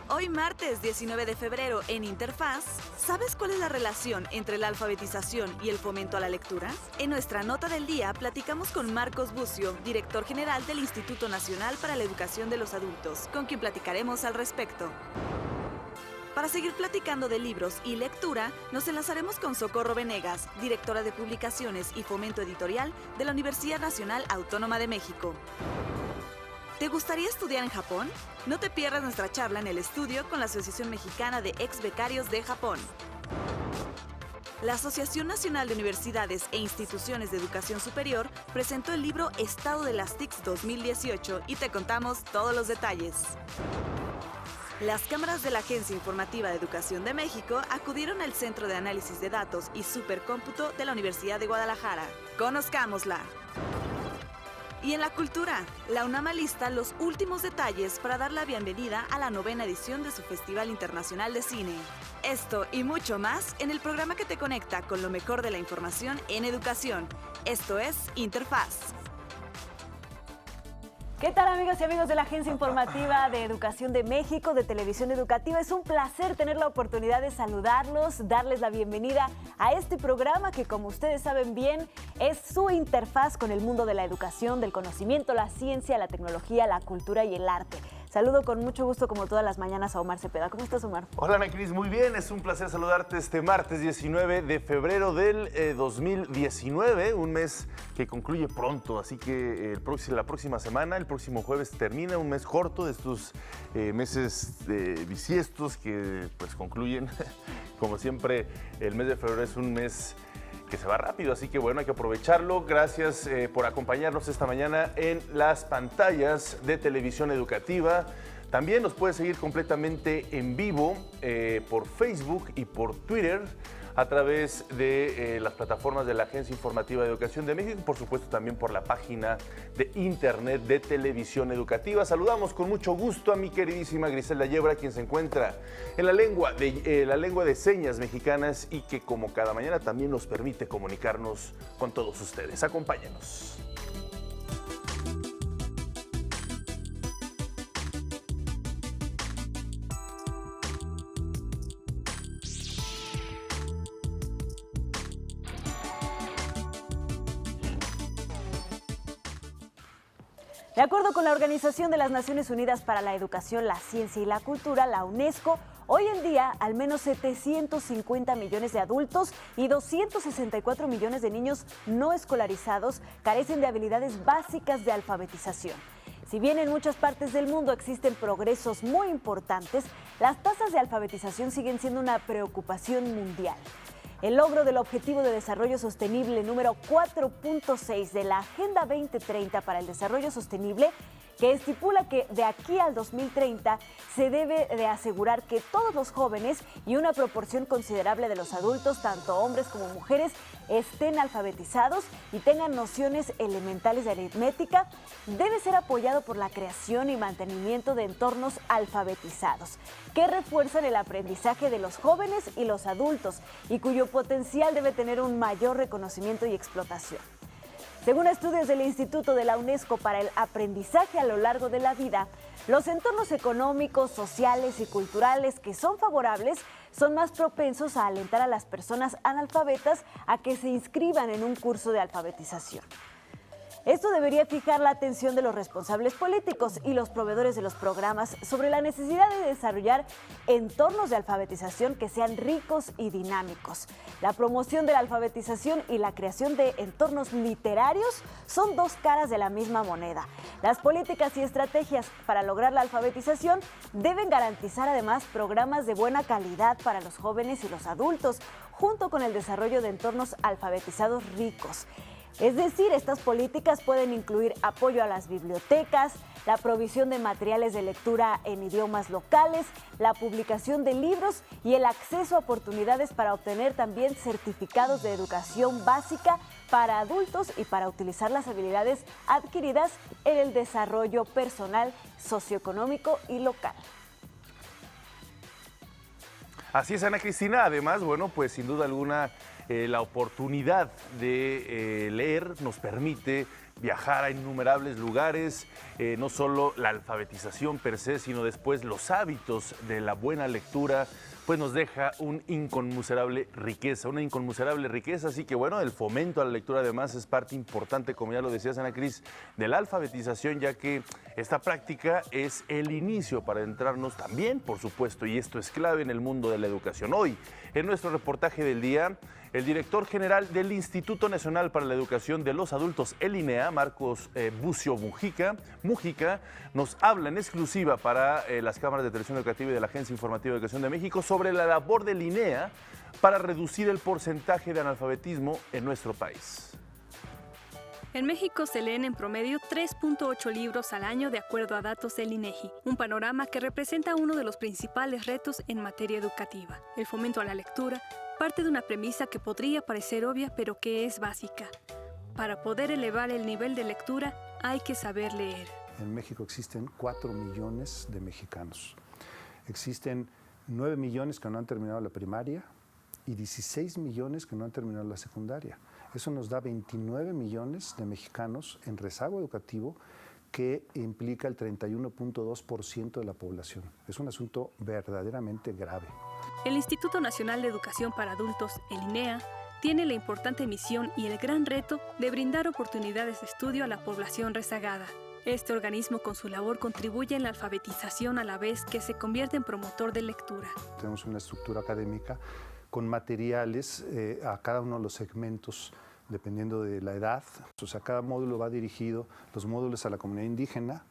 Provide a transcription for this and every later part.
Hoy martes 19 de febrero en Interfaz, ¿sabes cuál es la relación entre la alfabetización y el fomento a la lectura? En nuestra nota del día platicamos con Marcos Bucio, director general del Instituto Nacional para la Educación de los Adultos, con quien platicaremos al respecto. Para seguir platicando de libros y lectura, nos enlazaremos con Socorro Venegas, directora de Publicaciones y Fomento Editorial de la Universidad Nacional Autónoma de México. ¿Te gustaría estudiar en Japón? No te pierdas nuestra charla en el estudio con la Asociación Mexicana de Ex Becarios de Japón. La Asociación Nacional de Universidades e Instituciones de Educación Superior presentó el libro Estado de las TICs 2018 y te contamos todos los detalles. Las cámaras de la Agencia Informativa de Educación de México acudieron al Centro de Análisis de Datos y Supercómputo de la Universidad de Guadalajara. Conozcámosla. Y en la cultura, la UNAM alista los últimos detalles para dar la bienvenida a la 9ª edición de su Festival Internacional de Cine. Esto y mucho más en el programa que te conecta con lo mejor de la información en educación. Esto es Interfaz. ¿Qué tal, amigos y amigos de la Agencia Informativa de Educación de México, de Televisión Educativa? Es un placer tener la oportunidad de saludarlos, darles la bienvenida a este programa que, como ustedes saben bien, es su interfaz con el mundo de la educación, del conocimiento, la ciencia, la tecnología, la cultura y el arte. Saludo con mucho gusto, como todas las mañanas, a Omar Cepeda. ¿Cómo estás, Omar? Hola, Ana Cris, muy bien. Es un placer saludarte este martes 19 de febrero del 2019, un mes que concluye pronto, así que la próxima semana, el próximo jueves termina un mes corto de estos meses bisiestos que pues concluyen. Como siempre, el mes de febrero es un mes que se va rápido, así que bueno, hay que aprovecharlo. Gracias por acompañarnos esta mañana en las pantallas de Televisión Educativa. También nos puedes seguir completamente en vivo por Facebook y por Twitter a través de las plataformas de la Agencia Informativa de Educación de México y por supuesto también por la página de internet de Televisión Educativa. Saludamos con mucho gusto a mi queridísima Griselda Yebra, quien se encuentra en la lengua de señas mexicanas y que como cada mañana también nos permite comunicarnos con todos ustedes. Acompáñenos. De acuerdo con la Organización de las Naciones Unidas para la Educación, la Ciencia y la Cultura, la UNESCO, hoy en día al menos 750 millones de adultos y 264 millones de niños no escolarizados carecen de habilidades básicas de alfabetización. Si bien en muchas partes del mundo existen progresos muy importantes, las tasas de alfabetización siguen siendo una preocupación mundial. El logro del Objetivo de Desarrollo Sostenible número 4.6 de la Agenda 2030 para el Desarrollo Sostenible, que estipula que de aquí al 2030 se debe de asegurar que todos los jóvenes y una proporción considerable de los adultos, tanto hombres como mujeres, estén alfabetizados y tengan nociones elementales de aritmética, debe ser apoyado por la creación y mantenimiento de entornos alfabetizados, que refuerzan el aprendizaje de los jóvenes y los adultos y cuyo potencial debe tener un mayor reconocimiento y explotación. Según estudios del Instituto de la UNESCO para el Aprendizaje a lo largo de la vida, los entornos económicos, sociales y culturales que son favorables son más propensos a alentar a las personas analfabetas a que se inscriban en un curso de alfabetización. Esto debería fijar la atención de los responsables políticos y los proveedores de los programas sobre la necesidad de desarrollar entornos de alfabetización que sean ricos y dinámicos. La promoción de la alfabetización y la creación de entornos literarios son dos caras de la misma moneda. Las políticas y estrategias para lograr la alfabetización deben garantizar además programas de buena calidad para los jóvenes y los adultos, junto con el desarrollo de entornos alfabetizados ricos. Es decir, estas políticas pueden incluir apoyo a las bibliotecas, la provisión de materiales de lectura en idiomas locales, la publicación de libros y el acceso a oportunidades para obtener también certificados de educación básica para adultos y para utilizar las habilidades adquiridas en el desarrollo personal, socioeconómico y local. Así es, Ana Cristina. Además, bueno, pues sin duda alguna la oportunidad de leer nos permite viajar a innumerables lugares, no solo la alfabetización per se, sino después los hábitos de la buena lectura, pues nos deja una inconmensurable riqueza, así que bueno, el fomento a la lectura además es parte importante, como ya lo decías Ana Cris, de la alfabetización, ya que esta práctica es el inicio para adentrarnos también, por supuesto, y esto es clave en el mundo de la educación. Hoy, en nuestro reportaje del día, el director general del Instituto Nacional para la Educación de los Adultos, el INEA, Marcos Bucio Mujica, nos habla en exclusiva para las cámaras de televisión educativa y de la Agencia Informativa de Educación de México sobre la labor del INEA para reducir el porcentaje de analfabetismo en nuestro país. En México se leen en promedio 3.8 libros al año de acuerdo a datos del INEGI, un panorama que representa uno de los principales retos en materia educativa. El fomento a la lectura parte de una premisa que podría parecer obvia, pero que es básica. Para poder elevar el nivel de lectura, hay que saber leer. En México existen 4 millones de mexicanos. Existen 9 millones que no han terminado la primaria y 16 millones que no han terminado la secundaria. Eso nos da 29 millones de mexicanos en rezago educativo, que implica el 31.2% de la población. Es un asunto verdaderamente grave. El Instituto Nacional de Educación para Adultos, el INEA, tiene la importante misión y el gran reto de brindar oportunidades de estudio a la población rezagada. Este organismo con su labor contribuye en la alfabetización a la vez que se convierte en promotor de lectura. Tenemos una estructura académica con materiales a cada uno de los segmentos dependiendo de la edad. O sea, cada módulo va dirigido, los módulos a la comunidad indígena,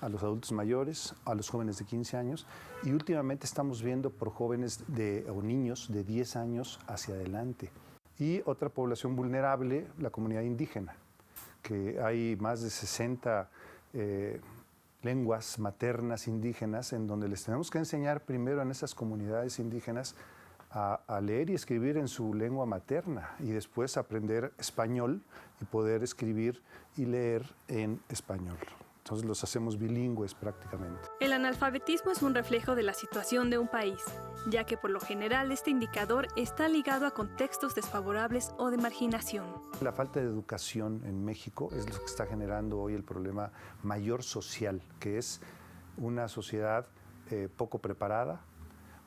a los adultos mayores, a los jóvenes de 15 años y últimamente estamos viendo por jóvenes o niños de 10 años hacia adelante. Y otra población vulnerable, la comunidad indígena, que hay más de 60 lenguas maternas indígenas en donde les tenemos que enseñar primero en esas comunidades indígenas a leer y escribir en su lengua materna y después aprender español y poder escribir y leer en español. Entonces los hacemos bilingües prácticamente. El analfabetismo es un reflejo de la situación de un país, ya que por lo general este indicador está ligado a contextos desfavorables o de marginación. La falta de educación en México es lo que está generando hoy el problema mayor social, que es una sociedad poco preparada,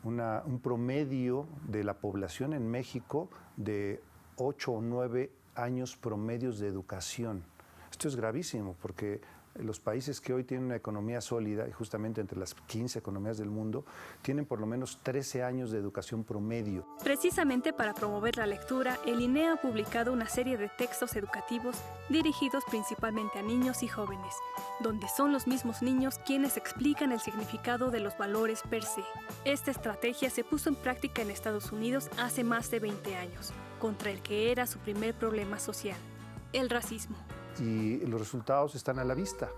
un promedio de la población en México de 8 o 9 años promedios de educación. Esto es gravísimo porque los países que hoy tienen una economía sólida, y justamente entre las 15 economías del mundo, tienen por lo menos 13 años de educación promedio. Precisamente para promover la lectura, el INEA ha publicado una serie de textos educativos dirigidos principalmente a niños y jóvenes, donde son los mismos niños quienes explican el significado de los valores per se. Esta estrategia se puso en práctica en Estados Unidos hace más de 20 años, contra el que era su primer problema social, el racismo. Y los resultados están a la vista.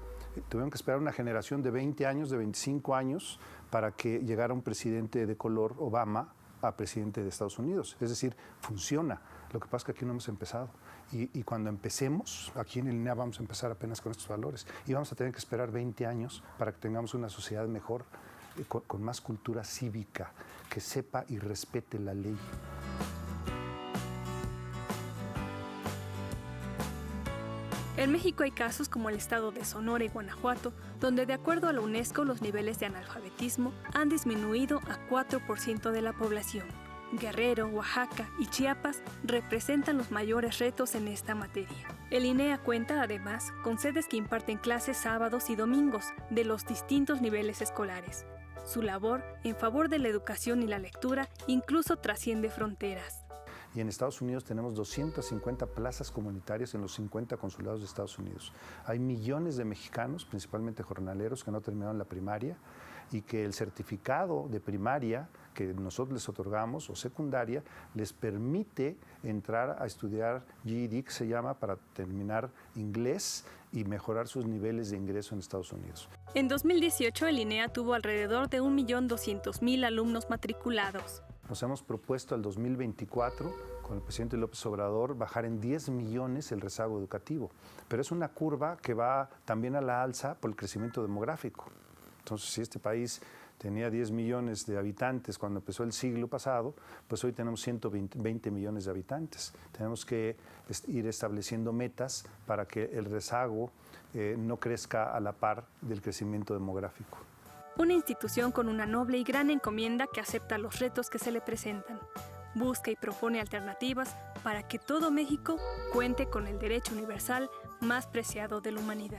Tuvieron que esperar una generación de 20 años, de 25 años, para que llegara un presidente de color, Obama, a presidente de Estados Unidos. Es decir, funciona. Lo que pasa es que aquí no hemos empezado. Y cuando empecemos, aquí en el INEA vamos a empezar apenas con estos valores. Y vamos a tener que esperar 20 años para que tengamos una sociedad mejor, con más cultura cívica, que sepa y respete la ley. En México hay casos como el estado de Sonora y Guanajuato, donde de acuerdo a la UNESCO los niveles de analfabetismo han disminuido a 4% de la población. Guerrero, Oaxaca y Chiapas representan los mayores retos en esta materia. El INEA cuenta además con sedes que imparten clases sábados y domingos de los distintos niveles escolares. Su labor en favor de la educación y la lectura incluso trasciende fronteras. Y en Estados Unidos tenemos 250 plazas comunitarias en los 50 consulados de Estados Unidos. Hay millones de mexicanos, principalmente jornaleros, que no terminaron la primaria y que el certificado de primaria que nosotros les otorgamos o secundaria les permite entrar a estudiar GED, que se llama, para terminar inglés y mejorar sus niveles de ingreso en Estados Unidos. En 2018 el INEA tuvo alrededor de 1.200.000 alumnos matriculados. Nos hemos propuesto al 2024, con el presidente López Obrador, bajar en 10 millones el rezago educativo. Pero es una curva que va también a la alza por el crecimiento demográfico. Entonces, si este país tenía 10 millones de habitantes cuando empezó el siglo pasado, pues hoy tenemos 120 millones de habitantes. Tenemos que ir estableciendo metas para que el rezago no crezca a la par del crecimiento demográfico. Una institución con una noble y gran encomienda que acepta los retos que se le presentan. Busca y propone alternativas para que todo México cuente con el derecho universal más preciado de la humanidad.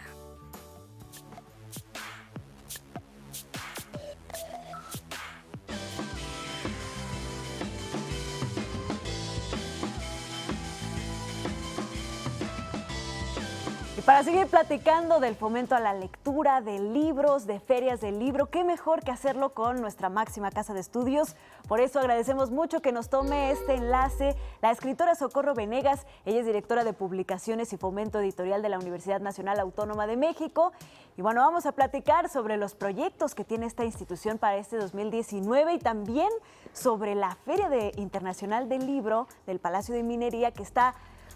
Y para seguir platicando del fomento a la lectura, de libros, de ferias del libro, qué mejor que hacerlo con nuestra máxima casa de estudios. Por eso agradecemos mucho que nos tome este enlace la escritora Socorro Venegas. Ella es directora de Publicaciones y Fomento Editorial de la Universidad Nacional Autónoma de México. Y bueno, vamos a platicar sobre los proyectos que tiene esta institución para este 2019 y también sobre la Feria Internacional del Libro del Palacio de Minería que está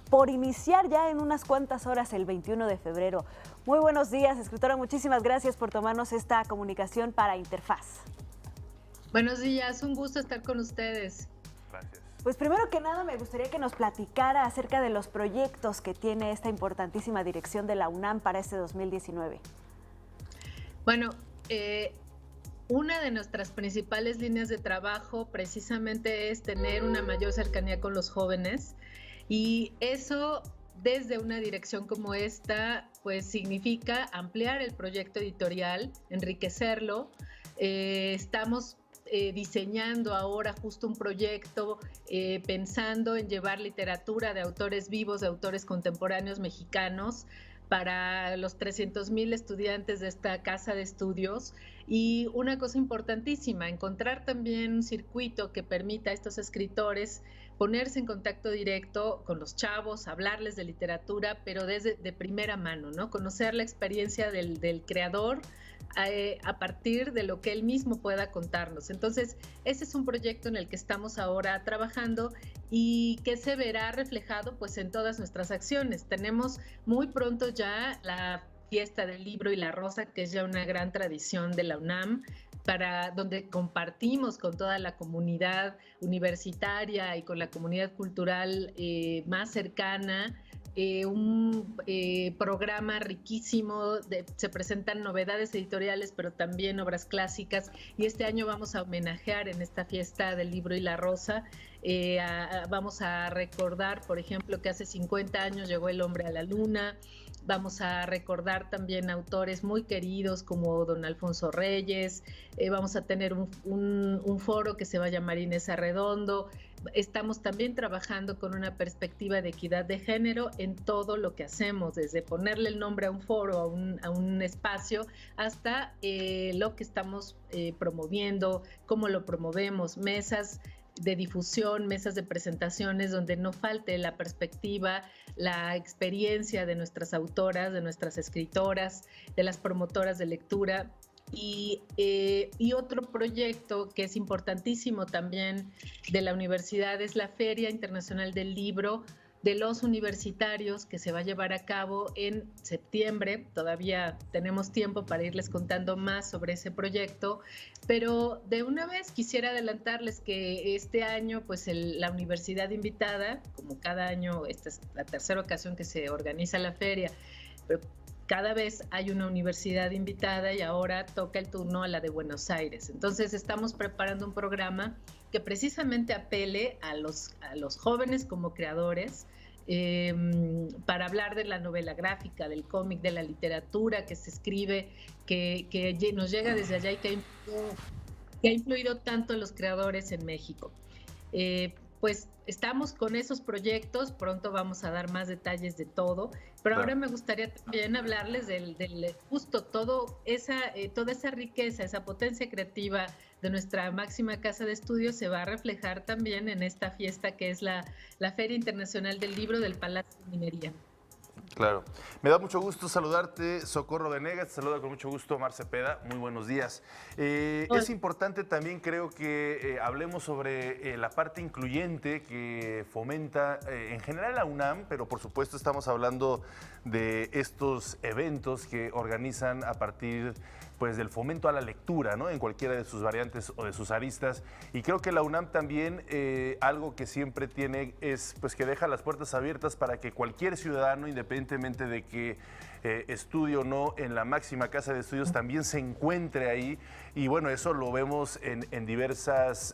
por iniciar ya en unas cuantas horas, el 21 de febrero. Muy buenos días, escritora. Muchísimas gracias por tomarnos esta comunicación para Interfaz. Buenos días, un gusto estar con ustedes. Gracias. Pues primero que nada me gustaría que nos platicara acerca de los proyectos que tiene esta importantísima dirección de la UNAM para este 2019. Bueno, una de nuestras principales líneas de trabajo precisamente es tener una mayor cercanía con los jóvenes. Y eso, desde una dirección como esta, pues significa ampliar el proyecto editorial, enriquecerlo. Estamos diseñando ahora justo un proyecto pensando en llevar literatura de autores vivos, de autores contemporáneos mexicanos, para los 300,000 estudiantes de esta casa de estudios. Y una cosa importantísima, encontrar también un circuito que permita a estos escritores ponerse en contacto directo con los chavos, hablarles de literatura, pero de primera mano, ¿no? Conocer la experiencia del creador a partir de lo que él mismo pueda contarnos. Entonces, ese es un proyecto en el que estamos ahora trabajando y que se verá reflejado pues en todas nuestras acciones. Tenemos muy pronto ya la Fiesta del Libro y la Rosa, que es ya una gran tradición de la UNAM, donde compartimos con toda la comunidad universitaria y con la comunidad cultural más cercana un programa riquísimo, se presentan novedades editoriales, pero también obras clásicas, y este año vamos a homenajear en esta Fiesta del Libro y la Rosa, vamos a recordar, por ejemplo, que hace 50 años llegó el hombre a la luna. Vamos a recordar también autores muy queridos como don Alfonso Reyes. Vamos a tener un foro que se va a llamar Inés Arredondo. Estamos también trabajando con una perspectiva de equidad de género en todo lo que hacemos, desde ponerle el nombre a un foro, a un espacio, hasta lo que estamos promoviendo, cómo lo promovemos, mesas de difusión, mesas de presentaciones donde no falte la perspectiva, la experiencia de nuestras autoras, de nuestras escritoras, de las promotoras de lectura. Y otro proyecto que es importantísimo también de la universidad es la Feria Internacional del Libro de los Universitarios, que se va a llevar a cabo en septiembre. Todavía tenemos tiempo para irles contando más sobre ese proyecto, pero de una vez quisiera adelantarles que este año pues la universidad invitada, como cada año, esta es la tercera ocasión que se organiza la feria, pero cada vez hay una universidad invitada y ahora toca el turno a la de Buenos Aires. Entonces estamos preparando un programa que precisamente apele a los jóvenes como creadores, para hablar de la novela gráfica, del cómic, de la literatura que se escribe, que nos llega desde allá y que ha influido tanto en los creadores en México. Pues estamos con esos proyectos, pronto vamos a dar más detalles de todo, pero ahora me gustaría también hablarles del justo toda esa riqueza, esa potencia creativa de nuestra máxima casa de estudios se va a reflejar también en esta fiesta que es la Feria Internacional del Libro del Palacio de Minería. Claro. Me da mucho gusto saludarte, Socorro Venegas. Te saluda con mucho gusto Mar Cepeda. Muy buenos días. Es importante también, creo que hablemos sobre la parte incluyente que fomenta en general la UNAM, pero por supuesto estamos hablando de estos eventos que organizan a partir pues del fomento a la lectura, ¿no? En cualquiera de sus variantes o de sus aristas. Y creo que la UNAM también algo que siempre tiene es pues que deja las puertas abiertas para que cualquier ciudadano, independientemente de que estudie o no en la máxima casa de estudios, también se encuentre ahí. Y bueno, eso lo vemos en diversas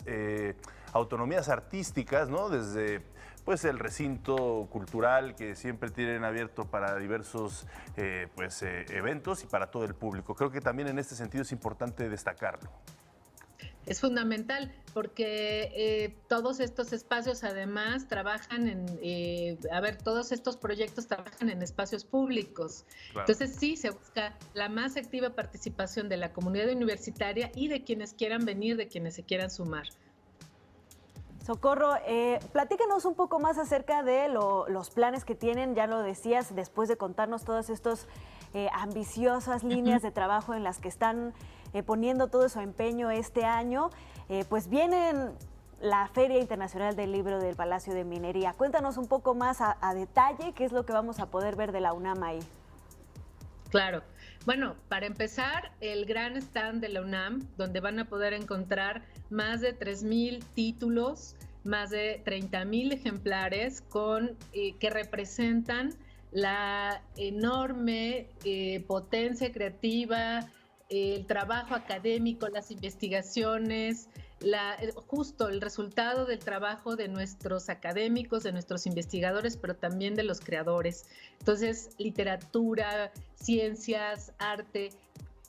autonomías artísticas, ¿no? Desde pues el recinto cultural que siempre tienen abierto para diversos eventos y para todo el público. Creo que también en este sentido es importante destacarlo. Es fundamental porque todos estos espacios además trabajan todos estos proyectos trabajan en espacios públicos. Claro. Entonces sí, se busca la más activa participación de la comunidad universitaria y de quienes quieran venir, de quienes se quieran sumar. Socorro, platícanos un poco más acerca de los planes que tienen, ya lo decías, después de contarnos todas estas ambiciosas líneas de trabajo en las que están poniendo todo su empeño este año, pues vienen la Feria Internacional del Libro del Palacio de Minería. Cuéntanos un poco más a detalle qué es lo que vamos a poder ver de la UNAM ahí. Claro. Bueno, para empezar, el gran stand de la UNAM, donde van a poder encontrar más de 3,000 títulos, más de 30,000 ejemplares que representan la enorme potencia creativa, el trabajo académico, las investigaciones, justo el resultado del trabajo de nuestros académicos, de nuestros investigadores, pero también de los creadores. Entonces, literatura, ciencias, arte,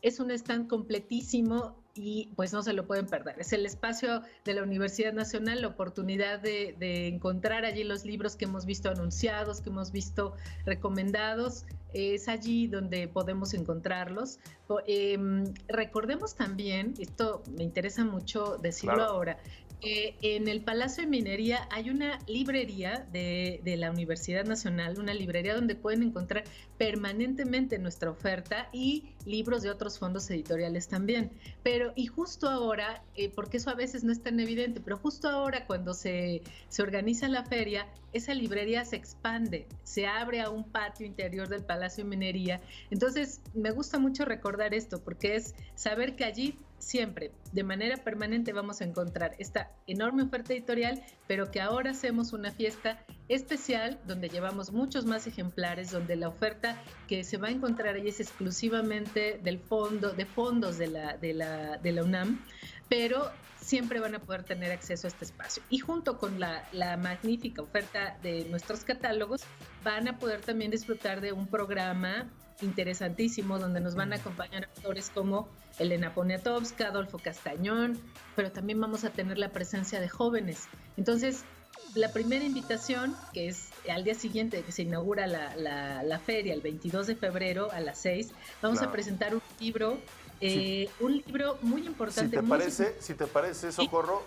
es un stand completísimo y pues no se lo pueden perder. Es el espacio de la Universidad Nacional, la oportunidad de encontrar allí los libros que hemos visto anunciados, que hemos visto recomendados. Es allí donde podemos encontrarlos. Recordemos también, esto me interesa mucho decirlo claro. Ahora, en el Palacio de Minería hay una librería de la Universidad Nacional, una librería donde pueden encontrar permanentemente nuestra oferta y libros de otros fondos editoriales también. Y justo ahora, porque eso a veces no es tan evidente, pero justo ahora cuando se organiza la feria, esa librería se expande, se abre a un patio interior del Palacio de Minería. Entonces, me gusta mucho recordar esto, porque es saber que allí siempre, de manera permanente, vamos a encontrar esta enorme oferta editorial, pero que ahora hacemos una fiesta especial donde llevamos muchos más ejemplares, donde la oferta que se va a encontrar ahí es exclusivamente de fondos de la UNAM, pero siempre van a poder tener acceso a este espacio. Y junto con la magnífica oferta de nuestros catálogos, van a poder también disfrutar de un programa interesantísimo donde nos van a acompañar autores como Elena Poniatowska, Adolfo Castañón, pero también vamos a tener la presencia de jóvenes. Entonces, la primera invitación, que es al día siguiente de que se inaugura la feria, el 22 de febrero a las 6, vamos a presentar un libro muy importante. Si te parece, Socorro,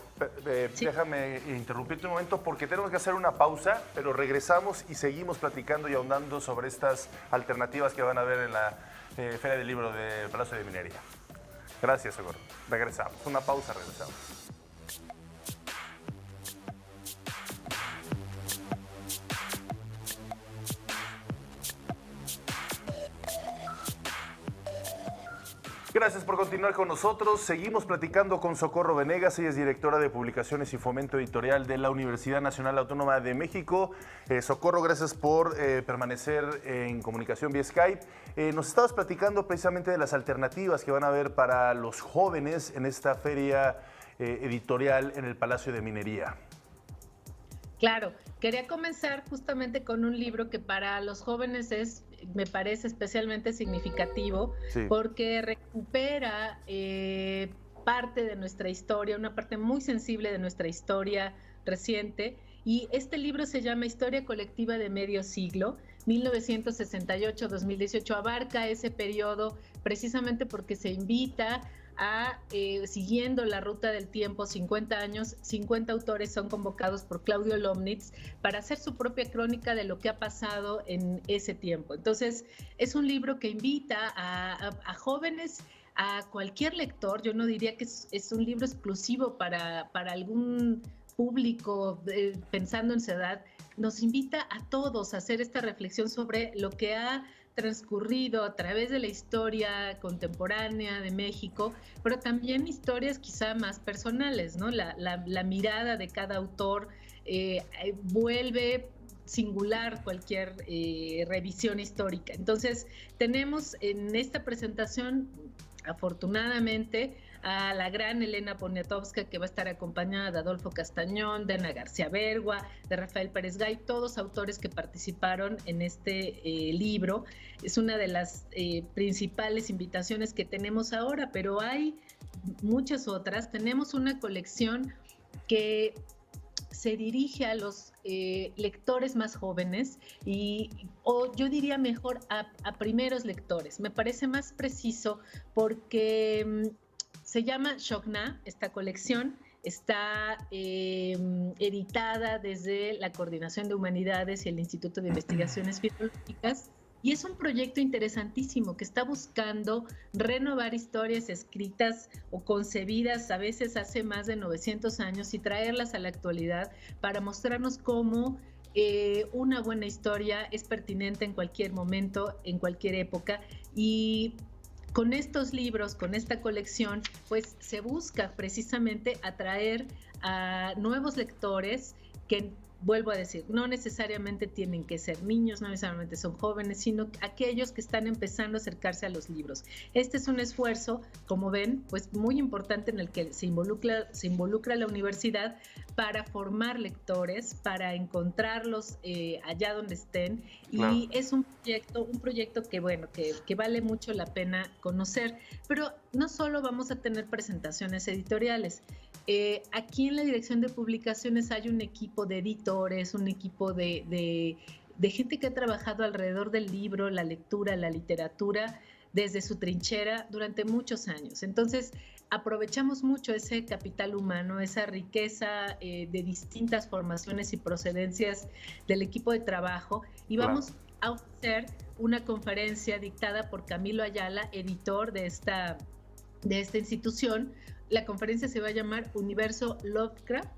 déjame interrumpirte un momento porque tenemos que hacer una pausa, pero regresamos y seguimos platicando y ahondando sobre estas alternativas que van a ver en la Feria del Libro del Palacio de Minería. Gracias, Socorro. Regresamos. Una pausa, regresamos. Gracias por continuar con nosotros. Seguimos platicando con Socorro Venegas. Ella es directora de Publicaciones y Fomento Editorial de la Universidad Nacional Autónoma de México. Socorro, gracias por permanecer en comunicación vía Skype. Nos estabas platicando precisamente de las alternativas que van a haber para los jóvenes en esta feria editorial en el Palacio de Minería. Claro, quería comenzar justamente con un libro que para los jóvenes me parece especialmente significativo, sí, porque recupera parte de nuestra historia, una parte muy sensible de nuestra historia reciente, y este libro se llama Historia Colectiva de Medio Siglo, 1968-2018, abarca ese periodo precisamente porque se invita a, siguiendo la ruta del tiempo, 50 años, 50 autores son convocados por Claudio Lomnitz para hacer su propia crónica de lo que ha pasado en ese tiempo. Entonces, es un libro que invita a jóvenes, a cualquier lector. Yo no diría que es un libro exclusivo para algún público pensando en su edad. Nos invita a todos a hacer esta reflexión sobre lo que ha transcurrido a través de la historia contemporánea de México, pero también historias quizá más personales, ¿no? La mirada de cada autor vuelve singular cualquier revisión histórica. Entonces, tenemos en esta presentación, afortunadamente, a la gran Elena Poniatowska, que va a estar acompañada de Adolfo Castañón, de Ana García Bergua, de Rafael Pérez Gay, todos autores que participaron en este libro. Es una de las principales invitaciones que tenemos ahora, pero hay muchas otras. Tenemos una colección que se dirige a los lectores más jóvenes o yo diría mejor a primeros lectores. Me parece más preciso porque se llama Shokna, esta colección. Está editada desde la Coordinación de Humanidades y el Instituto de Investigaciones Filológicas. Y es un proyecto interesantísimo que está buscando renovar historias escritas o concebidas a veces hace más de 900 años y traerlas a la actualidad para mostrarnos cómo una buena historia es pertinente en cualquier momento, en cualquier época. Y con estos libros, con esta colección, pues se busca precisamente atraer a nuevos lectores que, vuelvo a decir, no necesariamente tienen que ser niños, no necesariamente son jóvenes, sino aquellos que están empezando a acercarse a los libros. Este es un esfuerzo, como ven, pues muy importante en el que se involucra la universidad para formar lectores, para encontrarlos allá donde estén. Claro. Y es un proyecto que, bueno, que vale mucho la pena conocer. Pero no solo vamos a tener presentaciones editoriales. Aquí en la Dirección de Publicaciones hay un equipo de editores, un equipo de gente que ha trabajado alrededor del libro, la lectura, la literatura, desde su trinchera durante muchos años. Entonces, aprovechamos mucho ese capital humano, esa riqueza de distintas formaciones y procedencias del equipo de trabajo, y vamos a ofrecer una conferencia dictada por Camilo Ayala, editor de esta institución. La conferencia se va a llamar Universo Lovecraft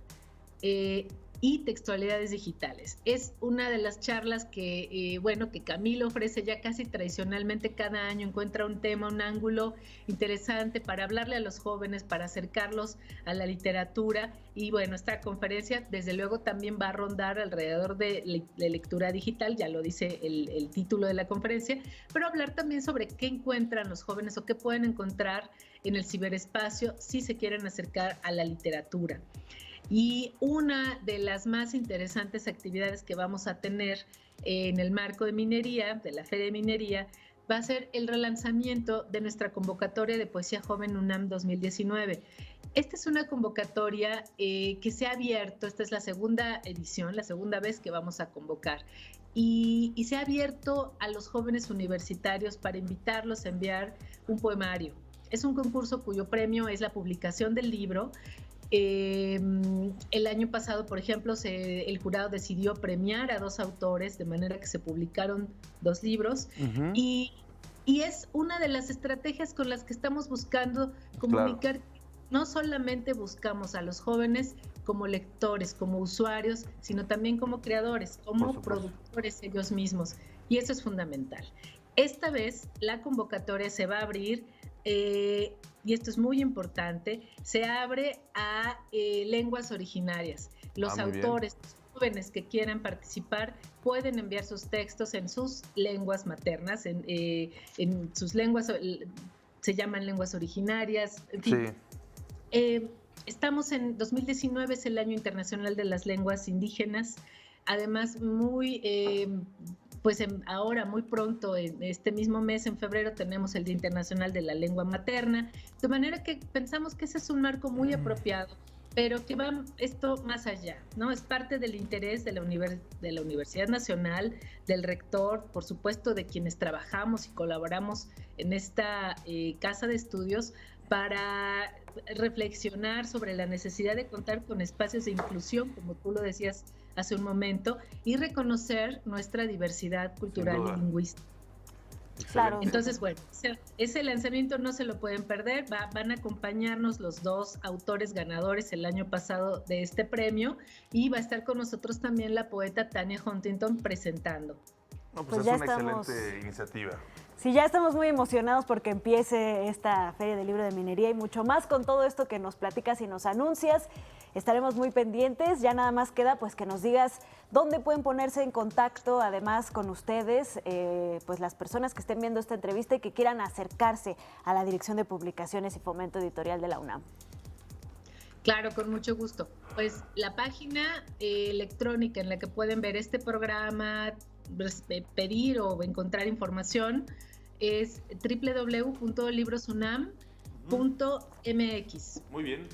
y Textualidades Digitales. Es una de las charlas que Camilo ofrece ya casi tradicionalmente cada año. Encuentra un tema, un ángulo interesante para hablarle a los jóvenes, para acercarlos a la literatura. Y bueno, esta conferencia desde luego también va a rondar alrededor de lectura digital, ya lo dice el título de la conferencia, pero hablar también sobre qué encuentran los jóvenes o qué pueden encontrar en el ciberespacio si se quieren acercar a la literatura. Y una de las más interesantes actividades que vamos a tener en el marco de minería, de la Feria de Minería, va a ser el relanzamiento de nuestra convocatoria de Poesía Joven UNAM 2019. Esta es una convocatoria que se ha abierto, esta es la segunda edición, la segunda vez que vamos a convocar, y se ha abierto a los jóvenes universitarios para invitarlos a enviar un poemario. Es un concurso cuyo premio es la publicación del libro. El año pasado, por ejemplo, el jurado decidió premiar a 2 autores, de manera que se publicaron 2 libros. Uh-huh. Y es una de las estrategias con las que estamos buscando comunicar. Claro. No solamente buscamos a los jóvenes como lectores, como usuarios, sino también como creadores, como productores ellos mismos. Y eso es fundamental. Esta vez la convocatoria se va a abrir, y esto es muy importante, se abre a lenguas originarias. Los autores jóvenes que quieran participar pueden enviar sus textos en sus lenguas maternas, en sus lenguas, se llaman lenguas originarias, en fin. Sí. Estamos en 2019, es el Año Internacional de las Lenguas Indígenas, además ahora muy pronto, en este mismo mes, en febrero, tenemos el Día Internacional de la Lengua Materna, de manera que pensamos que ese es un marco muy apropiado, pero que va esto más allá, ¿no? Es parte del interés de la Universidad Nacional, del rector, por supuesto, de quienes trabajamos y colaboramos en esta casa de estudios, para reflexionar sobre la necesidad de contar con espacios de inclusión, como tú lo decías hace un momento, y reconocer nuestra diversidad cultural y lingüística. Claro. Entonces, bueno, ese lanzamiento no se lo pueden perder. Van a acompañarnos los 2 autores ganadores el año pasado de este premio, y va a estar con nosotros también la poeta Tania Huntington presentando. No, Pues es ya una estamos. excelente iniciativa. Sí, ya estamos muy emocionados porque empiece esta Feria del Libro de Minería y mucho más con todo esto que nos platicas y nos anuncias. Estaremos muy pendientes. Ya nada más queda pues que nos digas dónde pueden ponerse en contacto, además con ustedes, pues las personas que estén viendo esta entrevista y que quieran acercarse a la Dirección de Publicaciones y Fomento Editorial de la UNAM. Claro, con mucho gusto. Pues la página electrónica en la que pueden ver este programa, pedir o encontrar información es www.librosunam.mx. Muy bien.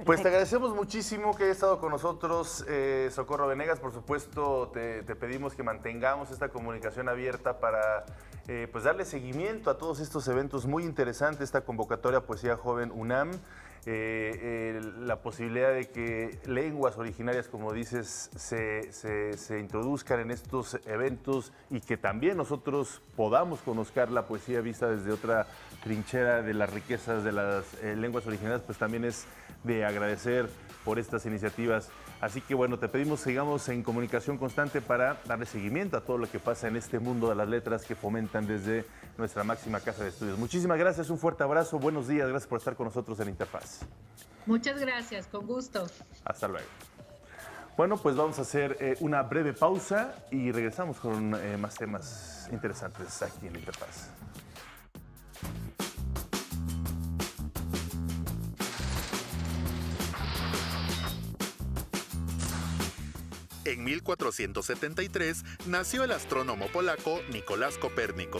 Pues te agradecemos muchísimo que hayas estado con nosotros, Socorro Venegas. Por supuesto, te pedimos que mantengamos esta comunicación abierta para pues darle seguimiento a todos estos eventos muy interesantes, esta convocatoria Poesía Joven UNAM. La posibilidad de que lenguas originarias, como dices, se introduzcan en estos eventos y que también nosotros podamos conocer la poesía vista desde otra trinchera de las riquezas de las lenguas originarias, pues también es de agradecer por estas iniciativas. Así que bueno, te pedimos sigamos en comunicación constante para darle seguimiento a todo lo que pasa en este mundo de las letras que fomentan desde nuestra máxima casa de estudios. Muchísimas gracias, un fuerte abrazo, buenos días, gracias por estar con nosotros en Interfaz. Muchas gracias, con gusto. Hasta luego. Bueno, pues vamos a hacer una breve pausa y regresamos con más temas interesantes aquí en Interfaz. En 1473 nació el astrónomo polaco Nicolás Copérnico.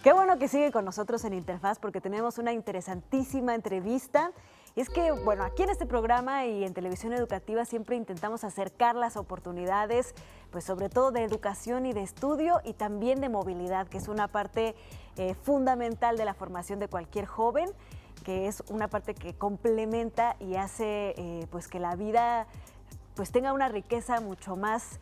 Qué bueno que sigue con nosotros en Interfaz porque tenemos una interesantísima entrevista. Y es que, bueno, aquí en este programa y en Televisión Educativa siempre intentamos acercar las oportunidades, pues sobre todo de educación y de estudio y también de movilidad, que es una parte fundamental de la formación de cualquier joven, que es una parte que complementa y hace pues que la vida pues tenga una riqueza mucho más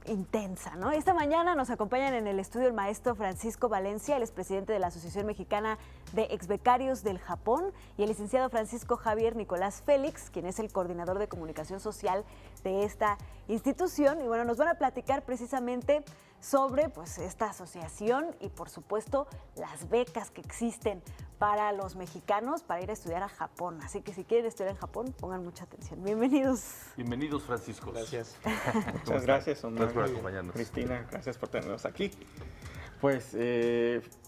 intensa, ¿no? Esta mañana nos acompañan en el estudio el maestro Francisco Valencia, él es presidente de la Asociación Mexicana de Exbecarios del Japón, y el licenciado Francisco Javier Nicolás Félix, quien es el coordinador de comunicación social de esta institución. Y bueno, nos van a platicar precisamente sobre pues esta asociación y por supuesto las becas que existen para los mexicanos para ir a estudiar a Japón. Así que si quieren estudiar en Japón, pongan mucha atención. Bienvenidos. Bienvenidos, Francisco. Gracias. Muchas gracias, Omar. Gracias por acompañarnos. Cristina, gracias por tenernos aquí. Pues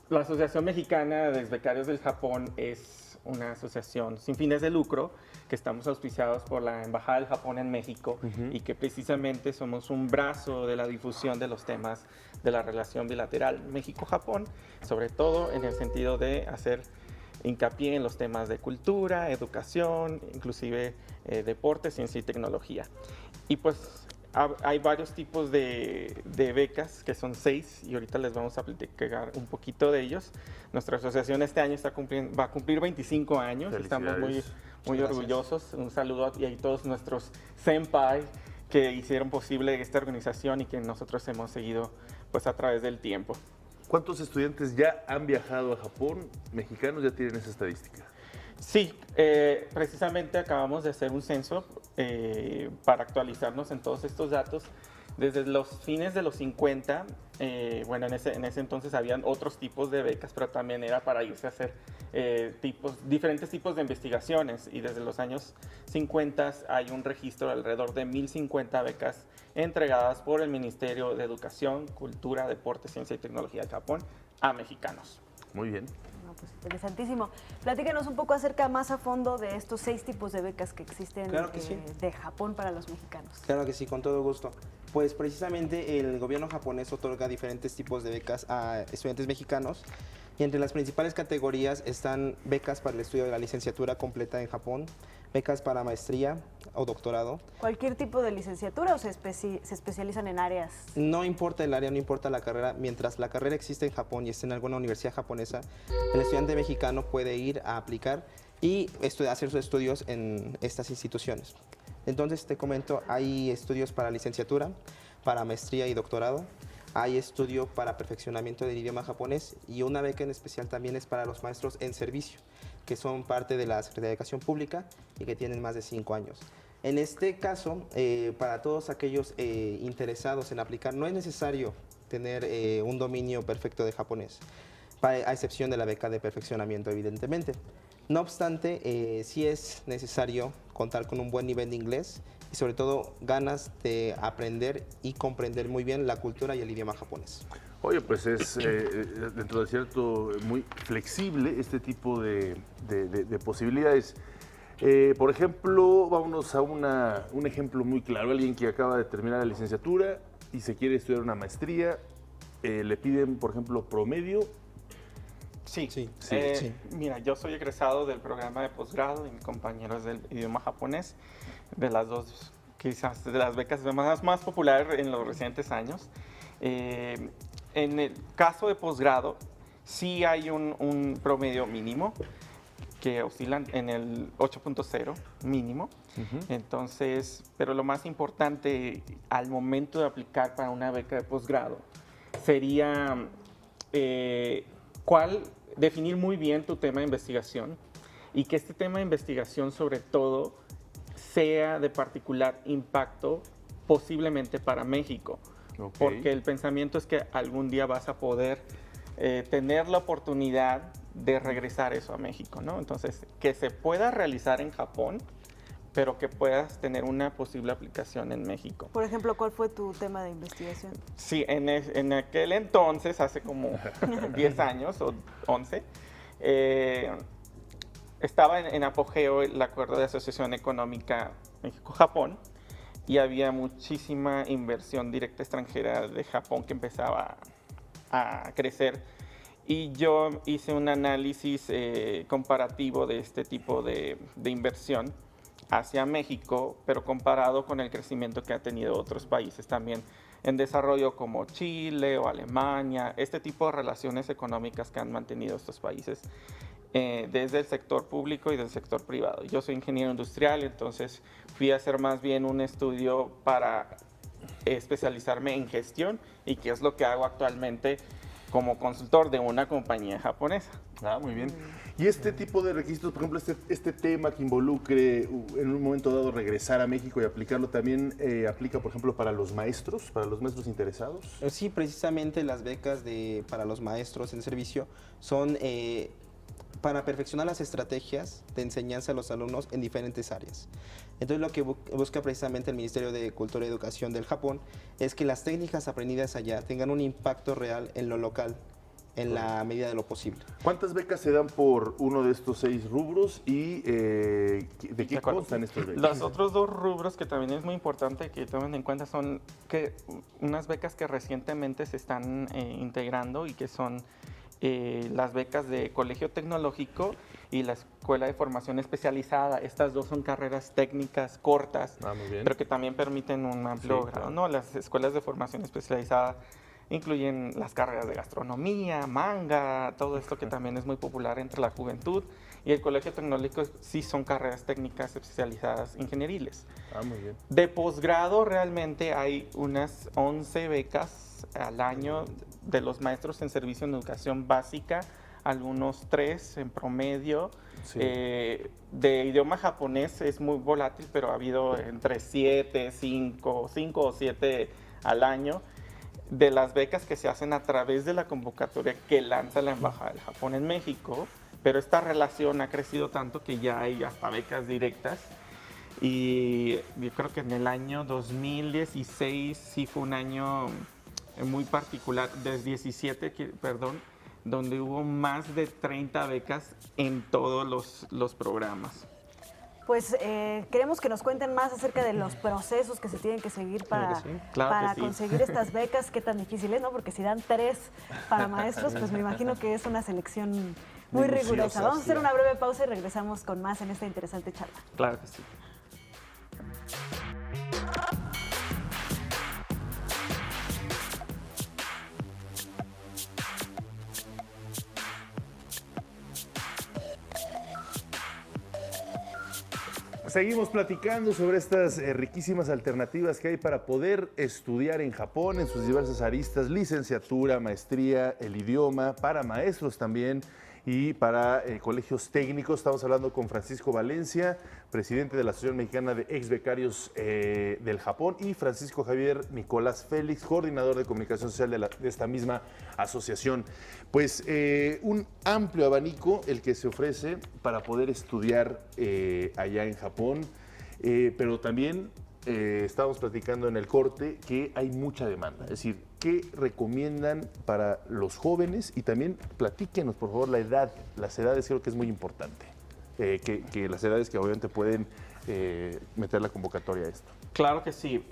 la Asociación Mexicana de Becarios del Japón es una asociación sin fines de lucro que estamos auspiciados por la Embajada del Japón en México y que precisamente somos un brazo de la difusión de los temas de la relación bilateral México-Japón, sobre todo en el sentido de hacer hincapié en los temas de cultura, educación, inclusive deporte, ciencia y tecnología. Y pues hay varios tipos de becas, que son 6, y ahorita les vamos a platicar un poquito de ellos. Nuestra asociación este año va a cumplir 25 años, estamos muy orgullosos. Un saludo a todos nuestros senpai que hicieron posible esta organización y que nosotros hemos seguido pues a través del tiempo. ¿Cuántos estudiantes ya han viajado a Japón? ¿Mexicanos ya tienen esa estadística? Sí, precisamente acabamos de hacer un censo para actualizarnos en todos estos datos. Desde los fines de los 50, bueno, en ese entonces habían otros tipos de becas, pero también era para irse a hacer diferentes tipos de investigaciones. Y desde los años 50 hay un registro de alrededor de 1,050 becas entregadas por el Ministerio de Educación, Cultura, Deporte, Ciencia y Tecnología de Japón a mexicanos. Muy bien. No, pues interesantísimo. Platícanos un poco acerca más a fondo de estos 6 tipos de becas que existen de Japón para los mexicanos. Claro que sí, con todo gusto. Pues precisamente el gobierno japonés otorga diferentes tipos de becas a estudiantes mexicanos y entre las principales categorías están becas para el estudio de la licenciatura completa en Japón, becas para maestría o doctorado. ¿Cualquier tipo de licenciatura o se especializan en áreas? No importa el área, no importa la carrera, mientras la carrera existe en Japón y esté en alguna universidad japonesa, el estudiante mexicano puede ir a aplicar y hacer sus estudios en estas instituciones. Entonces te comento, hay estudios para licenciatura, para maestría y doctorado, hay estudio para perfeccionamiento del idioma japonés y una beca en especial también es para los maestros en servicio, que son parte de la Secretaría de Educación Pública y que tienen más de 5 años. En este caso, para todos aquellos interesados en aplicar, no es necesario tener un dominio perfecto de japonés, a excepción de la beca de perfeccionamiento, evidentemente. No obstante, sí es necesario contar con un buen nivel de inglés y sobre todo ganas de aprender y comprender muy bien la cultura y el idioma japonés. Oye, pues es dentro de cierto muy flexible este tipo de posibilidades. Por ejemplo, vámonos a un ejemplo muy claro. Alguien que acaba de terminar la licenciatura y se quiere estudiar una maestría, le piden, por ejemplo, promedio. Sí. Sí. Mira, yo soy egresado del programa de posgrado y mi compañero es del idioma japonés, de las dos, quizás de las becas más populares en los recientes años. En el caso de posgrado, sí hay un promedio mínimo que oscilan en el 8.0 mínimo. Entonces, pero lo más importante al momento de aplicar para una beca de posgrado sería definir muy bien tu tema de investigación y que este tema de investigación sobre todo sea de particular impacto posiblemente para México. Okay. Porque el pensamiento es que algún día vas a poder tener la oportunidad de regresar eso a México, ¿no? Entonces, que se pueda realizar en Japón, pero que puedas tener una posible aplicación en México. Por ejemplo, ¿cuál fue tu tema de investigación? Sí, en aquel entonces, hace como 10 años o 11, estaba en apogeo el acuerdo de asociación económica México-Japón y había muchísima inversión directa extranjera de Japón que empezaba a crecer. Y yo hice un análisis comparativo de este tipo de inversión hacia México, pero comparado con el crecimiento que han tenido otros países también en desarrollo como Chile o Alemania, este tipo de relaciones económicas que han mantenido estos países desde el sector público y del sector privado. Yo soy ingeniero industrial, entonces fui a hacer más bien un estudio para especializarme en gestión y qué es lo que hago actualmente como consultor de una compañía japonesa. Ah, muy bien. Y este tipo de requisitos, por ejemplo, este tema que involucre en un momento dado regresar a México y aplicarlo, ¿también aplica, por ejemplo, para los maestros interesados? Sí, precisamente las becas para los maestros en servicio son para perfeccionar las estrategias de enseñanza a los alumnos en diferentes áreas. Entonces lo que busca precisamente el Ministerio de Cultura y Educación del Japón es que las técnicas aprendidas allá tengan un impacto real en lo local, en la medida de lo posible. ¿Cuántas becas se dan por uno de estos 6 rubros y de qué constan estos becas? Los otros 2 rubros que también es muy importante que tomen en cuenta son unas becas que recientemente se están integrando y que son las becas de Colegio Tecnológico y la Escuela de Formación Especializada. Estas 2 son carreras técnicas cortas, pero que también permiten un amplio grado, ¿no? Las escuelas de formación especializada incluyen las carreras de gastronomía, manga, todo esto que también es muy popular entre la juventud. Y el Colegio Tecnológico sí son carreras técnicas especializadas ingenieriles. Ah, muy bien. De posgrado realmente hay unas 11 becas al año de los maestros en servicio en educación básica, algunos 3 en promedio. Sí. De idioma japonés es muy volátil, pero ha habido entre 5 o 7 al año. De las becas que se hacen a través de la convocatoria que lanza la Embajada del Japón en México, pero esta relación ha crecido tanto que ya hay hasta becas directas. Y yo creo que en el año 2016 sí fue un año muy particular, desde 17, perdón, donde hubo más de 30 becas en todos los programas. Pues queremos que nos cuenten más acerca de los procesos que se tienen que seguir para conseguir estas becas. Qué tan difícil es, ¿no? Porque si dan 3 para maestros, pues me imagino que es una selección muy rigurosa. Vamos a hacer una breve pausa y regresamos con más en esta interesante charla. Claro que sí. seguimos platicando sobre estas riquísimas alternativas que hay para poder estudiar en Japón en sus diversas aristas, licenciatura, maestría, el idioma, para maestros también y para colegios técnicos. Estamos hablando con Francisco Valencia, presidente de la Asociación Mexicana de Ex Becarios del Japón, y Francisco Javier Nicolás Félix, coordinador de comunicación social de esta misma asociación. Pues un amplio abanico el que se ofrece para poder estudiar allá en Japón, pero también estábamos platicando en el corte que hay mucha demanda. Es decir, ¿qué recomiendan para los jóvenes? Y también platíquenos, por favor, la edad. Las edades creo que es muy importante. Que las edades que obviamente pueden meter la convocatoria a esto. Claro que sí.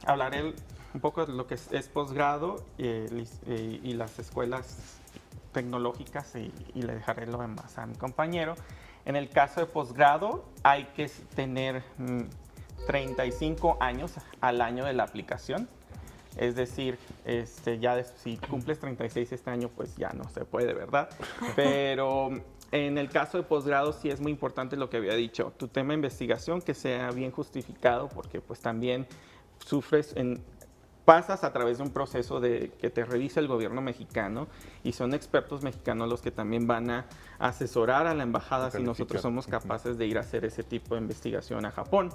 Hablaré un poco de lo que es posgrado y las escuelas tecnológicas y le dejaré lo demás a mi compañero. En el caso de posgrado hay que tener 35 años al año de la aplicación. Es decir, si cumples 36 este año, pues ya no se puede, ¿verdad? Pero en el caso de posgrado sí es muy importante lo que había dicho. Tu tema de investigación que sea bien justificado, porque pues también pasas a través de un proceso que te revisa el gobierno mexicano y son expertos mexicanos los que también van a asesorar a la embajada si nosotros somos capaces de ir a hacer ese tipo de investigación a Japón.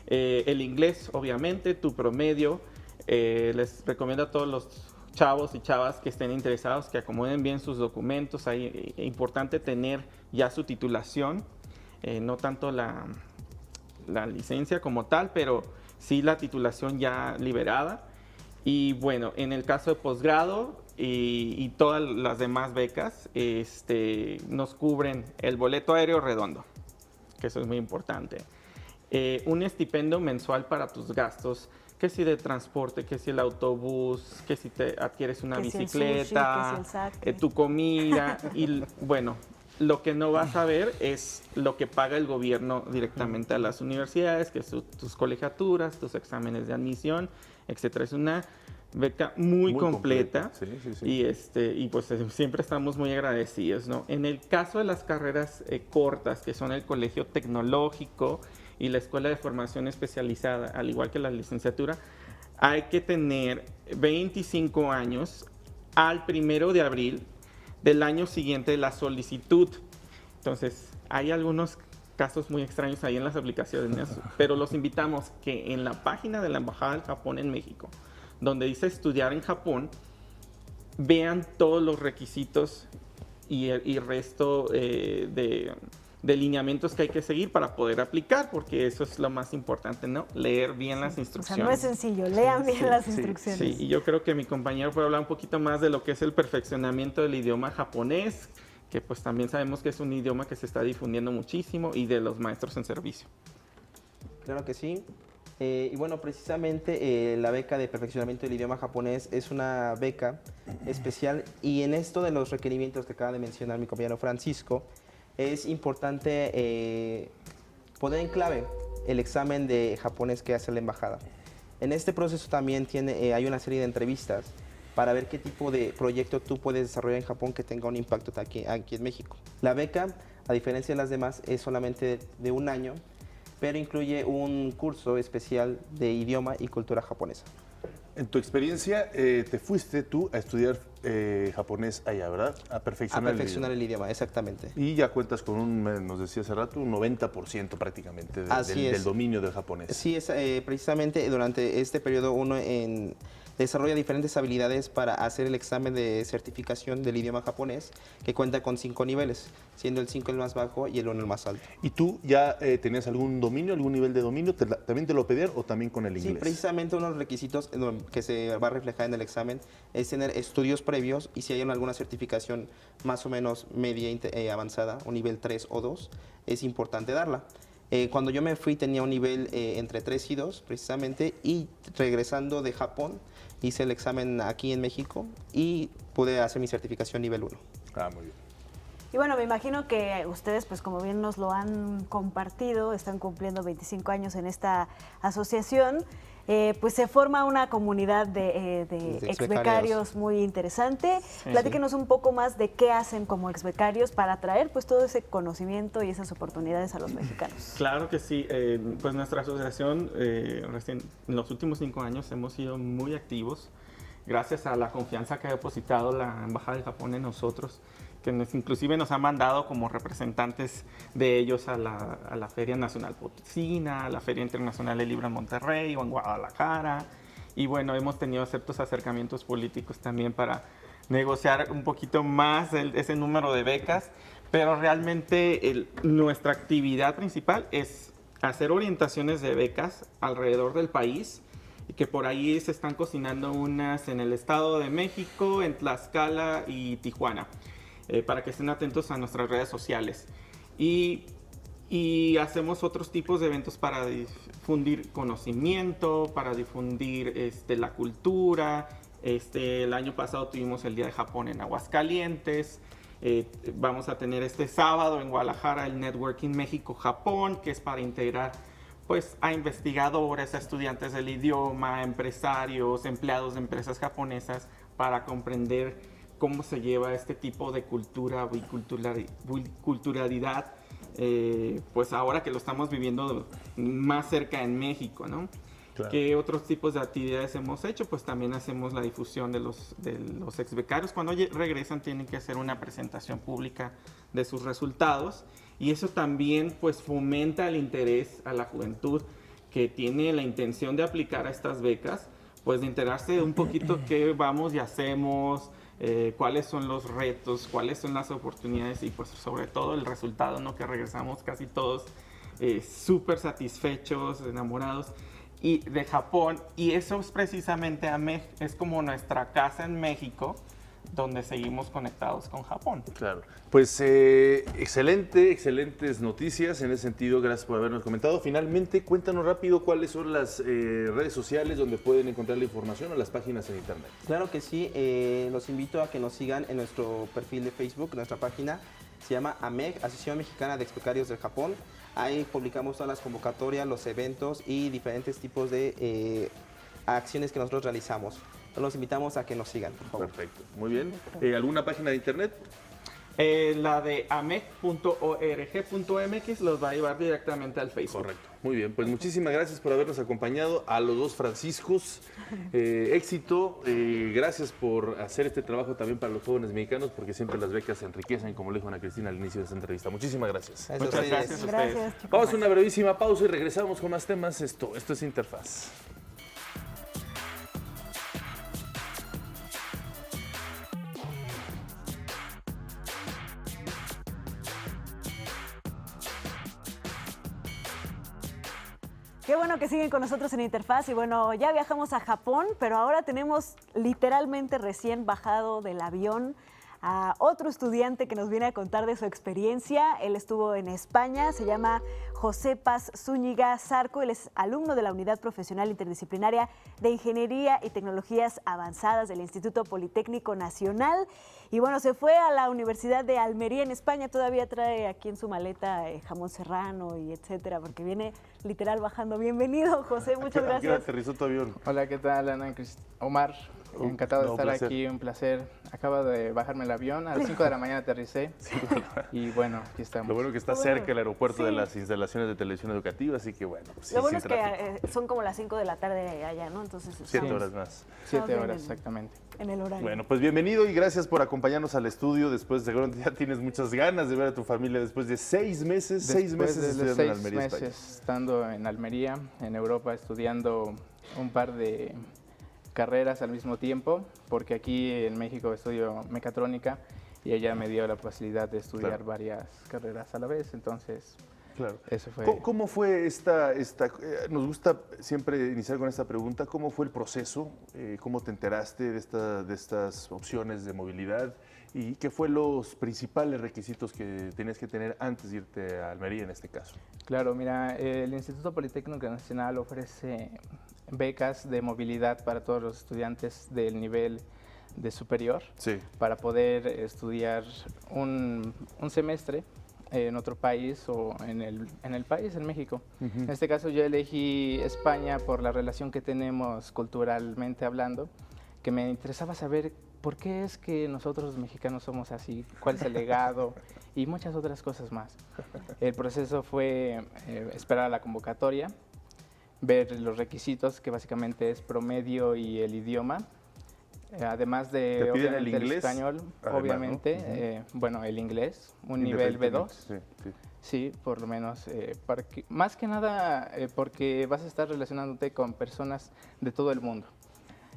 El inglés, obviamente, tu promedio. Les recomiendo a todos los chavos y chavas que estén interesados que acomoden bien sus documentos. Es importante tener ya su titulación, no tanto la licencia como tal, pero sí la titulación ya liberada. Y bueno, en el caso de posgrado y todas las demás becas, nos cubren el boleto aéreo redondo, que eso es muy importante. Un estipendio mensual para tus gastos, que si de transporte, que si el autobús, que si te adquieres una bicicleta, tu comida y bueno, lo que no vas a ver es lo que paga el gobierno directamente a las universidades, que son tus colegiaturas, tus exámenes de admisión, etcétera. Es una beca muy completa. Sí. Y pues siempre estamos muy agradecidos, ¿no? En el caso de las carreras cortas, que son el colegio tecnológico y la escuela de formación especializada, al igual que la licenciatura, hay que tener 25 años al 1 de abril del año siguiente de la solicitud. Entonces, hay algunos casos muy extraños ahí en las aplicaciones, pero los invitamos que en la página de la Embajada del Japón en México, donde dice estudiar en Japón, vean todos los requisitos y resto de lineamientos que hay que seguir para poder aplicar, porque eso es lo más importante, ¿no? Leer bien las instrucciones. O sea, no es sencillo, lean bien las instrucciones. Sí, y yo creo que mi compañero puede hablar un poquito más de lo que es el perfeccionamiento del idioma japonés, que pues también sabemos que es un idioma que se está difundiendo muchísimo, y de los maestros en servicio. Claro que sí. Y bueno, precisamente la beca de perfeccionamiento del idioma japonés es una beca especial, y en esto de los requerimientos que acaba de mencionar mi compañero Francisco, es importante poner en clave el examen de japonés que hace la embajada. En este proceso también hay una serie de entrevistas para ver qué tipo de proyecto tú puedes desarrollar en Japón que tenga un impacto aquí en México. La beca, a diferencia de las demás, es solamente de un año, pero incluye un curso especial de idioma y cultura japonesa. En tu experiencia, te fuiste tú a estudiar japonés allá, ¿verdad? A perfeccionar el idioma, exactamente. Y ya cuentas con nos decía hace rato, un 90% prácticamente del dominio del japonés. Sí, precisamente durante este periodo uno desarrolla diferentes habilidades para hacer el examen de certificación del idioma japonés, que cuenta con 5 niveles, siendo el 5 el más bajo y el 1 el más alto. ¿Y tú ya tenías algún dominio, algún nivel de dominio? ¿También te lo pedían o también con el inglés? Sí, precisamente uno de los requisitos que se va a reflejar en el examen es tener estudios previos, y si hay alguna certificación más o menos media avanzada, un nivel 3 o 2, es importante darla. Cuando yo me fui tenía un nivel entre 3 y 2 precisamente, y regresando de Japón hice el examen aquí en México y pude hacer mi certificación nivel 1. Ah, muy bien. Y bueno, me imagino que ustedes, pues como bien nos lo han compartido, están cumpliendo 25 años en esta asociación. pues se forma una comunidad de exbecarios muy interesante. Sí, Platíquenos un poco más de qué hacen como exbecarios para traer pues todo ese conocimiento y esas oportunidades a los mexicanos. Claro que sí. Pues nuestra asociación en los últimos 5 años hemos sido muy activos gracias a la confianza que ha depositado la Embajada de Japón en nosotros, que inclusive nos ha mandado como representantes de ellos a la Feria Nacional Potosina, a la Feria Internacional del Libro en Monterrey o en Guadalajara. Y bueno, hemos tenido ciertos acercamientos políticos también para negociar un poquito más ese número de becas, pero realmente nuestra actividad principal es hacer orientaciones de becas alrededor del país, y que por ahí se están cocinando unas en el Estado de México, en Tlaxcala y Tijuana. Para que estén atentos a nuestras redes sociales. Y hacemos otros tipos de eventos para difundir conocimiento, para difundir la cultura. El año pasado tuvimos el Día de Japón en Aguascalientes. Vamos a tener este sábado en Guadalajara el Networking México-Japón, que es para integrar pues, a investigadores, a estudiantes del idioma, a empresarios, empleados de empresas japonesas, para comprender cómo se lleva este tipo de cultura, biculturalidad, pues ahora que lo estamos viviendo más cerca en México, ¿no? Claro. ¿Qué otros tipos de actividades hemos hecho? Pues también hacemos la difusión de los exbecarios. Cuando regresan tienen que hacer una presentación pública de sus resultados, y eso también pues fomenta el interés a la juventud que tiene la intención de aplicar a estas becas, pues de enterarse de un poquito qué vamos y hacemos, cuáles son los retos, cuáles son las oportunidades y pues sobre todo el resultado, ¿no? Que regresamos casi todos súper satisfechos, enamorados y de Japón, y eso es precisamente es como nuestra casa en México, donde seguimos conectados con Japón. Claro. Pues excelentes noticias en ese sentido, gracias por habernos comentado. Finalmente, cuéntanos rápido cuáles son las redes sociales donde pueden encontrar la información o las páginas en internet. Claro que sí, los invito a que nos sigan en nuestro perfil de Facebook, nuestra página se llama AMEG, Asociación Mexicana de Exbecarios del Japón. Ahí publicamos todas las convocatorias, los eventos y diferentes tipos de acciones que nosotros realizamos. Los invitamos a que nos sigan, por favor. Perfecto, muy bien. ¿Alguna página de internet? La de ameg.org.mx los va a llevar directamente al Facebook. Correcto, muy bien. Pues muchísimas gracias por habernos acompañado a los dos Franciscos. Éxito, gracias por hacer este trabajo también para los jóvenes mexicanos, porque siempre las becas se enriquecen, como le dijo Ana Cristina al inicio de esta entrevista. Muchísimas gracias. Muchas gracias a ustedes. Vamos a una brevísima pausa y regresamos con más temas. Esto es Interfaz. Qué bueno que siguen con nosotros en Interfaz y bueno, ya viajamos a Japón, pero ahora tenemos literalmente recién bajado del avión a otro estudiante que nos viene a contar de su experiencia. Él estuvo en España, se llama José Paz Zúñiga Zarco, él es alumno de la Unidad Profesional Interdisciplinaria de Ingeniería y Tecnologías Avanzadas del Instituto Politécnico Nacional. Y bueno, se fue a la Universidad de Almería en España, todavía trae aquí en su maleta jamón serrano y etcétera, porque viene literal bajando. Bienvenido, José, muchas gracias. ¿A qué aterrizó tu avión? Hola, ¿qué tal, Ana? Omar, encantado de estar placer. aquí, un placer. Acabo de bajarme el avión, a las 5 de la mañana aterricé y bueno, aquí estamos. Lo bueno que está cerca el aeropuerto de las instalaciones de televisión educativa, así que bueno. Pues, Lo bueno es que son como las 7 de la tarde allá, ¿no? Entonces 7 horas más. 7 horas, exactamente. En el horario. Bueno, pues bienvenido y gracias por acompañarnos al estudio. Después de ya tienes muchas ganas de ver a tu familia después de 6 meses. Después 6 meses de estudiando 6 en Almería, meses España. estando en Almería, en Europa, estudiando un par de carreras al mismo tiempo, porque aquí en México estudio mecatrónica y ella me dio la posibilidad de estudiar varias carreras a la vez, entonces Claro. eso fue. ¿Cómo fue esta nos gusta siempre iniciar con esta pregunta, ¿cómo fue el proceso? ¿Cómo te enteraste de estas opciones de movilidad? ¿Y qué fue los principales requisitos que tenías que tener antes de irte a Almería en este caso? Claro, mira, el Instituto Politécnico Nacional ofrece becas de movilidad para todos los estudiantes del nivel de superior, Sí. para poder estudiar un semestre en otro país o en el país, en México. En este caso yo elegí España por la relación que tenemos culturalmente hablando, que me interesaba saber por qué es que nosotros los mexicanos somos así, cuál es el legado y muchas otras cosas más. El proceso fue esperar a la convocatoria, ver los requisitos, que básicamente es promedio y el idioma. Además de obviamente el español, además, obviamente, ¿no? Bueno, el inglés, un nivel B2. Sí, por lo menos, más que nada porque vas a estar relacionándote con personas de todo el mundo.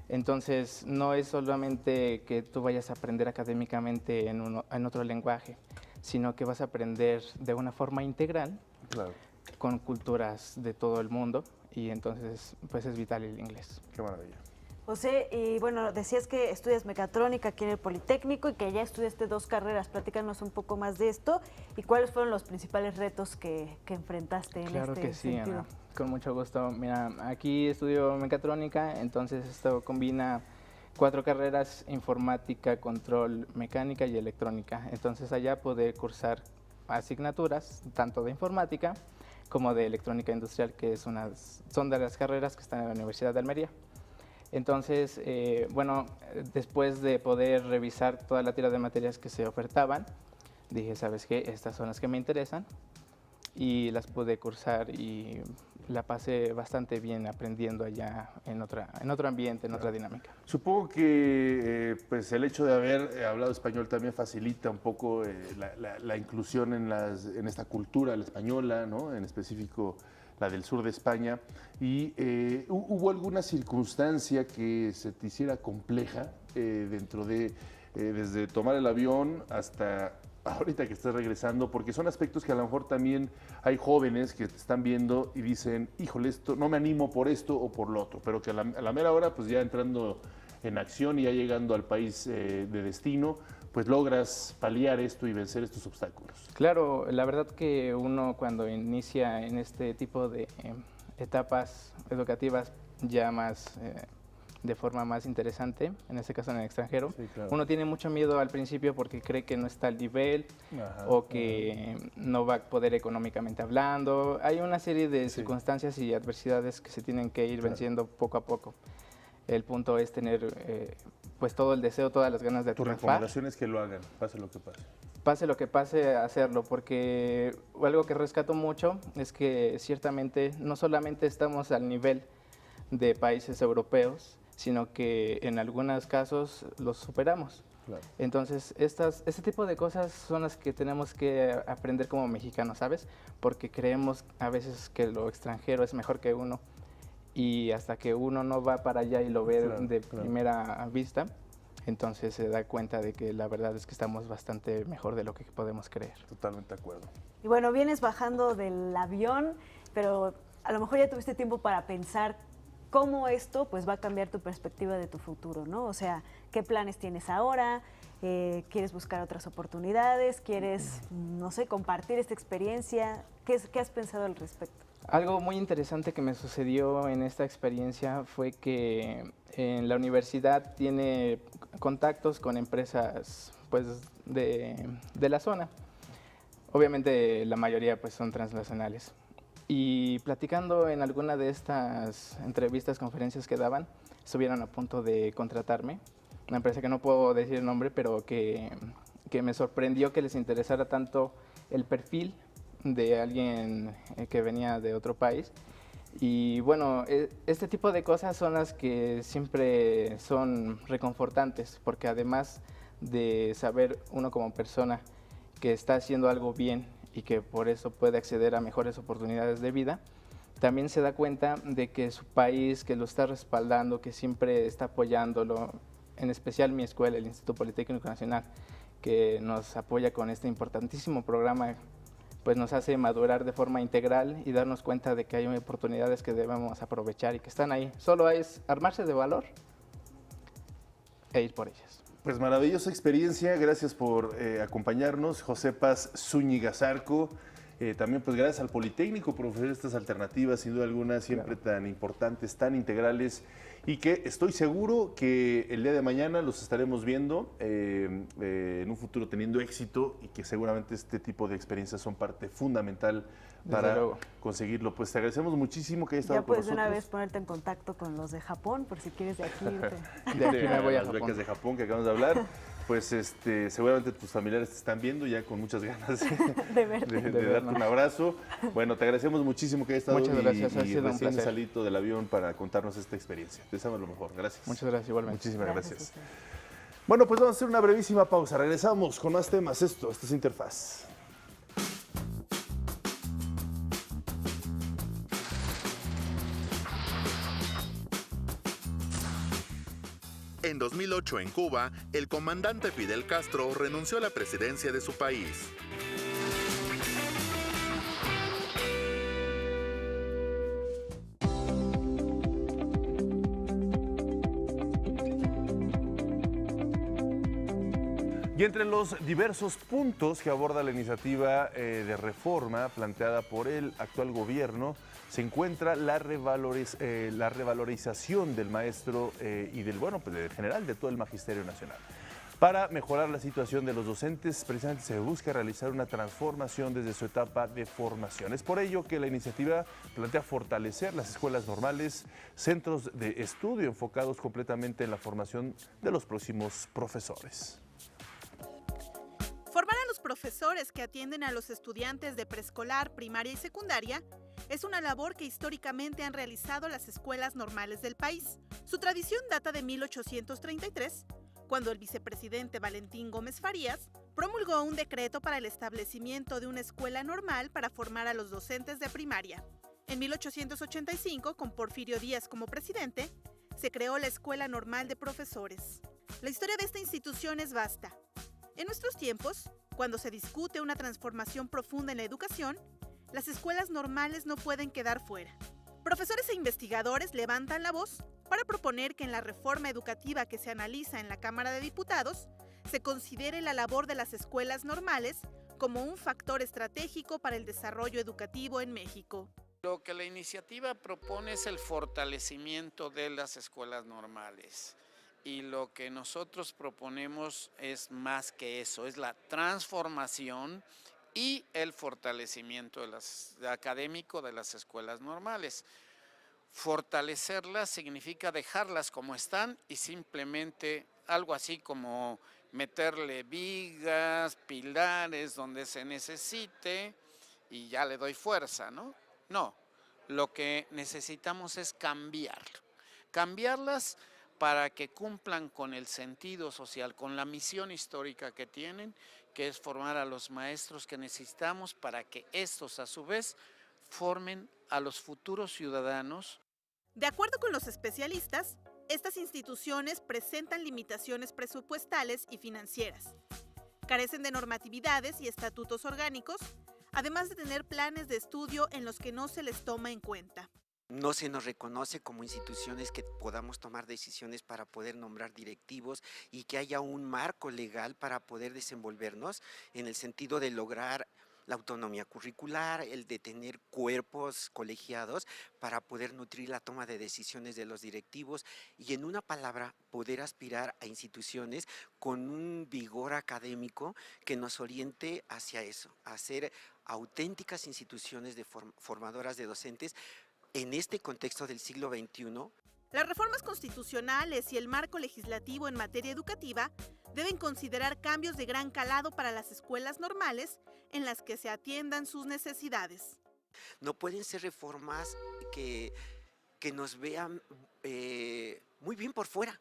Entonces, no es solamente que tú vayas a aprender académicamente en otro lenguaje, sino que vas a aprender de una forma integral, con culturas de todo el mundo, y entonces, pues es vital el inglés. Qué maravilla. José, y bueno, decías que estudias mecatrónica aquí en el Politécnico y que ya estudiaste 2 carreras. Platícanos un poco más de esto y cuáles fueron los principales retos que enfrentaste en Claro este que sí, sentido. Ana, con mucho gusto. Mira, aquí estudio mecatrónica, entonces esto combina 4 carreras: informática, control, mecánica y electrónica. Entonces allá pude cursar asignaturas tanto de informática como de electrónica industrial, que son de las carreras que están en la Universidad de Almería. Entonces, bueno, después de poder revisar toda la tira de materias que se ofertaban, dije, ¿sabes qué? Estas son las que me interesan, y las pude cursar y la pasé bastante bien aprendiendo allá en otro ambiente, en otra dinámica. Supongo que pues el hecho de haber hablado español también facilita un poco la inclusión en esta cultura, la española, ¿no? En específico la del sur de España. Y ¿hubo alguna circunstancia que se te hiciera compleja dentro de, desde tomar el avión hasta ahorita que estás regresando? Porque son aspectos que a lo mejor también hay jóvenes que te están viendo y dicen, híjole, esto no me animo por esto o por lo otro, pero que a la mera hora, pues ya entrando en acción y ya llegando al país de destino, pues logras paliar esto y vencer estos obstáculos. Claro, la verdad que uno cuando inicia en este tipo de etapas educativas ya más de forma más interesante, en este caso en el extranjero, sí, claro, uno tiene mucho miedo al principio porque cree que no está al nivel, o que no va a poder económicamente hablando. Hay una serie de circunstancias y adversidades que se tienen que ir venciendo poco a poco. El punto es tener pues todo el deseo, todas las ganas de triunfar. Tu recomendación es que lo hagan, pase lo que pase. Pase lo que pase, hacerlo, porque algo que rescato mucho es que ciertamente no solamente estamos al nivel de países europeos, sino que en algunos casos los superamos. Claro. Entonces, este tipo de cosas son las que tenemos que aprender como mexicanos, ¿sabes? Porque creemos a veces que lo extranjero es mejor que uno, y hasta que uno no va para allá y lo ve de primera vista, entonces se da cuenta de que la verdad es que estamos bastante mejor de lo que podemos creer. Totalmente de acuerdo. Y bueno, vienes bajando del avión, pero a lo mejor ya tuviste tiempo para pensar cómo esto pues va a cambiar tu perspectiva de tu futuro, ¿no? O sea, ¿qué planes tienes ahora? ¿Quieres buscar otras oportunidades? ¿Quieres, no sé, compartir esta experiencia? ¿Qué has pensado al respecto? Algo muy interesante que me sucedió en esta experiencia fue que en la universidad tiene contactos con empresas pues, de la zona. Obviamente la mayoría pues, son transnacionales. Y platicando en alguna de estas entrevistas, conferencias que daban, estuvieron a punto de contratarme. Una empresa que no puedo decir el nombre, pero que me sorprendió que les interesara tanto el perfil de alguien que venía de otro país. Y bueno, este tipo de cosas son las que siempre son reconfortantes, porque además de saber uno como persona que está haciendo algo bien y que por eso puede acceder a mejores oportunidades de vida, también se da cuenta de que su país, que lo está respaldando, que siempre está apoyándolo, en especial mi escuela, el Instituto Politécnico Nacional, que nos apoya con este importantísimo programa, pues nos hace madurar de forma integral y darnos cuenta de que hay oportunidades que debemos aprovechar y que están ahí. Solo es armarse de valor e ir por ellas. Pues maravillosa experiencia, gracias por acompañarnos, José Paz Zúñiga Zarco. También pues gracias al Politécnico por ofrecer estas alternativas, sin duda alguna, siempre tan importantes, tan integrales, y que estoy seguro que el día de mañana los estaremos viendo en un futuro teniendo éxito, y que seguramente este tipo de experiencias son parte fundamental para conseguirlo. Pues te agradecemos muchísimo que hayas estado con nosotros. Ya puedes de una vez ponerte en contacto con los de Japón, por si quieres de aquí irte. De aquí me voy a las Japón. becas de Japón que acabamos de hablar. Pues seguramente tus familiares te están viendo ya con muchas ganas de darte un abrazo. Bueno, te agradecemos muchísimo que hayas estado. Muchas gracias, ha y sido un recién placer. salito del avión para contarnos esta experiencia. Te deseamos lo mejor. Gracias. Muchas gracias, igualmente. Muchísimas gracias. Bueno, pues vamos a hacer una brevísima pausa. Regresamos con más temas. Esto es Interfaz. En 2008, en Cuba, el comandante Fidel Castro renunció a la presidencia de su país. Y entre los diversos puntos que aborda la iniciativa de reforma planteada por el actual gobierno, se encuentra la revalorización del maestro y del, en general de todo el Magisterio Nacional. Para mejorar la situación de los docentes, precisamente se busca realizar una transformación desde su etapa de formación. Es por ello que la iniciativa plantea fortalecer las escuelas normales, centros de estudio enfocados completamente en la formación de los próximos profesores. Formar a los profesores que atienden a los estudiantes de preescolar, primaria y secundaria es una labor que históricamente han realizado las escuelas normales del país. Su tradición data de 1833, cuando el vicepresidente Valentín Gómez Farías promulgó un decreto para el establecimiento de una escuela normal para formar a los docentes de primaria. En 1885, con Porfirio Díaz como presidente, se creó la Escuela Normal de Profesores. La historia de esta institución es vasta. En nuestros tiempos, cuando se discute una transformación profunda en la educación, las escuelas normales no pueden quedar fuera. Profesores e investigadores levantan la voz para proponer que en la reforma educativa que se analiza en la Cámara de Diputados, se considere la labor de las escuelas normales como un factor estratégico para el desarrollo educativo en México. Lo que la iniciativa propone es el fortalecimiento de las escuelas normales. Y lo que nosotros proponemos es más que eso, es la transformación y el fortalecimiento académico de las escuelas normales. Fortalecerlas significa dejarlas como están y simplemente algo así como meterle vigas, pilares donde se necesite y ya le doy fuerza, ¿no? No, lo que necesitamos es cambiarlas para que cumplan con el sentido social, con la misión histórica que tienen, que es formar a los maestros que necesitamos para que estos a su vez formen a los futuros ciudadanos. De acuerdo con los especialistas, estas instituciones presentan limitaciones presupuestales y financieras. Carecen de normatividades y estatutos orgánicos, además de tener planes de estudio en los que no se les toma en cuenta. No se nos reconoce como instituciones que podamos tomar decisiones para poder nombrar directivos y que haya un marco legal para poder desenvolvernos en el sentido de lograr la autonomía curricular, el de tener cuerpos colegiados para poder nutrir la toma de decisiones de los directivos y, en una palabra, poder aspirar a instituciones con un vigor académico que nos oriente hacia eso, a ser auténticas instituciones formadoras de docentes en este contexto del siglo XXI. Las reformas constitucionales y el marco legislativo en materia educativa deben considerar cambios de gran calado para las escuelas normales en las que se atiendan sus necesidades. No pueden ser reformas que nos vean muy bien por fuera,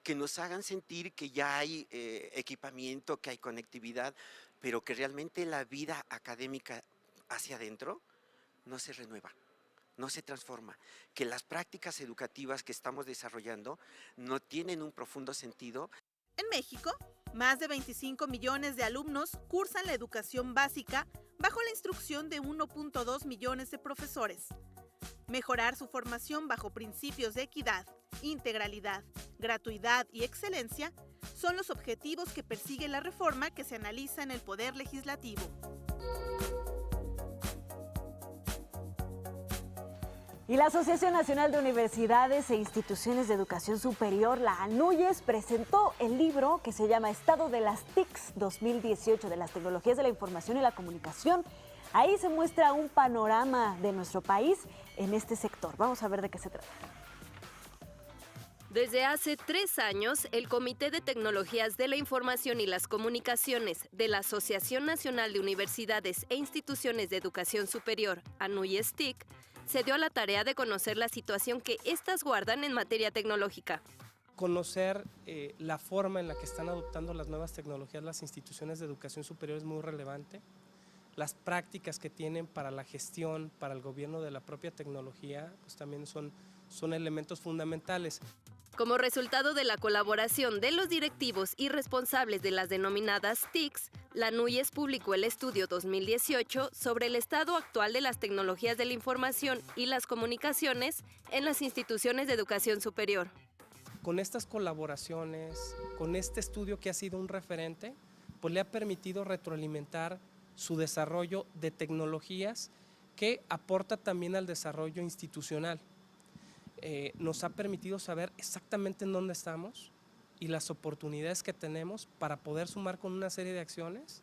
que nos hagan sentir que ya hay equipamiento, que hay conectividad, pero que realmente la vida académica hacia adentro no se renueva, no se transforma, que las prácticas educativas que estamos desarrollando no tienen un profundo sentido. En México, más de 25 millones de alumnos cursan la educación básica bajo la instrucción de 1.2 millones de profesores. Mejorar su formación bajo principios de equidad, integralidad, gratuidad y excelencia son los objetivos que persigue la reforma que se analiza en el Poder Legislativo. Y la Asociación Nacional de Universidades e Instituciones de Educación Superior, la ANUYES, presentó el libro que se llama Estado de las TICs 2018 de las tecnologías de la información y la comunicación. Ahí se muestra un panorama de nuestro país en este sector. Vamos a ver de qué se trata. Desde hace 3 años, el Comité de Tecnologías de la Información y las Comunicaciones de la Asociación Nacional de Universidades e Instituciones de Educación Superior, ANUYES-TIC, se dio a la tarea de conocer la situación que éstas guardan en materia tecnológica. Conocer la forma en la que están adoptando las nuevas tecnologías las instituciones de educación superior es muy relevante. Las prácticas que tienen para la gestión, para el gobierno de la propia tecnología, pues también son elementos fundamentales. Como resultado de la colaboración de los directivos y responsables de las denominadas TICs, la ANUYES publicó el estudio 2018 sobre el estado actual de las tecnologías de la información y las comunicaciones en las instituciones de educación superior. Con estas colaboraciones, con este estudio que ha sido un referente, pues le ha permitido retroalimentar su desarrollo de tecnologías que aporta también al desarrollo institucional. Nos ha permitido saber exactamente en dónde estamos y las oportunidades que tenemos para poder sumar con una serie de acciones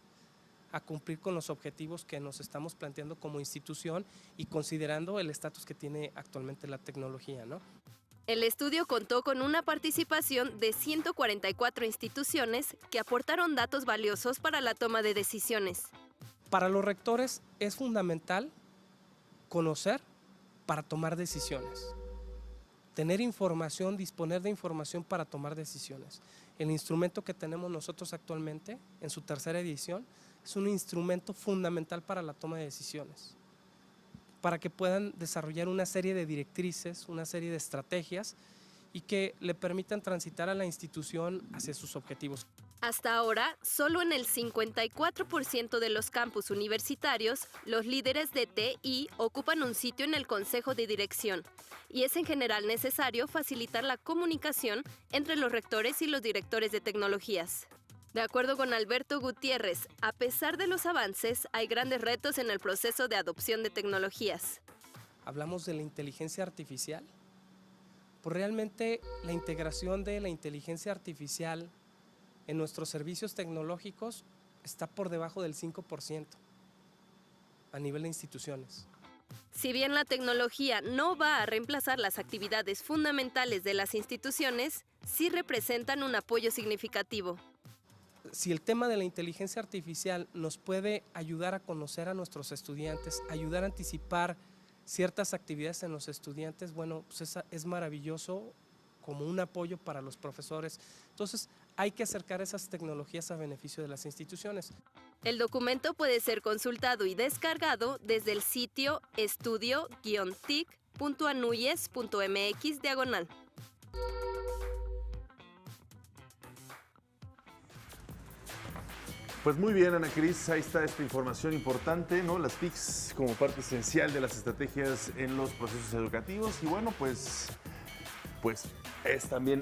a cumplir con los objetivos que nos estamos planteando como institución y considerando el estatus que tiene actualmente la tecnología, ¿no? El estudio contó con una participación de 144 instituciones que aportaron datos valiosos para la toma de decisiones. Para los rectores es fundamental conocer para tomar decisiones. Tener información, disponer de información para tomar decisiones. El instrumento que tenemos nosotros actualmente, en su 3ª edición, es un instrumento fundamental para la toma de decisiones, para que puedan desarrollar una serie de directrices, una serie de estrategias y que le permitan transitar a la institución hacia sus objetivos. Hasta ahora, solo en el 54% de los campus universitarios, los líderes de TI ocupan un sitio en el Consejo de Dirección, y es en general necesario facilitar la comunicación entre los rectores y los directores de tecnologías. De acuerdo con Alberto Gutiérrez, a pesar de los avances, hay grandes retos en el proceso de adopción de tecnologías. Hablamos de la inteligencia artificial, pues realmente la integración de la inteligencia artificial en nuestros servicios tecnológicos está por debajo del 5% a nivel de instituciones. Si bien la tecnología no va a reemplazar las actividades fundamentales de las instituciones, sí representan un apoyo significativo. Si el tema de la inteligencia artificial nos puede ayudar a conocer a nuestros estudiantes, ayudar a anticipar ciertas actividades en los estudiantes, bueno, pues es maravilloso como un apoyo para los profesores. Entonces, hay que acercar esas tecnologías a beneficio de las instituciones. El documento puede ser consultado y descargado desde el sitio estudio-tic.anuyes.mx/. Pues muy bien, Ana Cris, ahí está esta información importante, ¿no? Las TICs como parte esencial de las estrategias en los procesos educativos y bueno, pues es también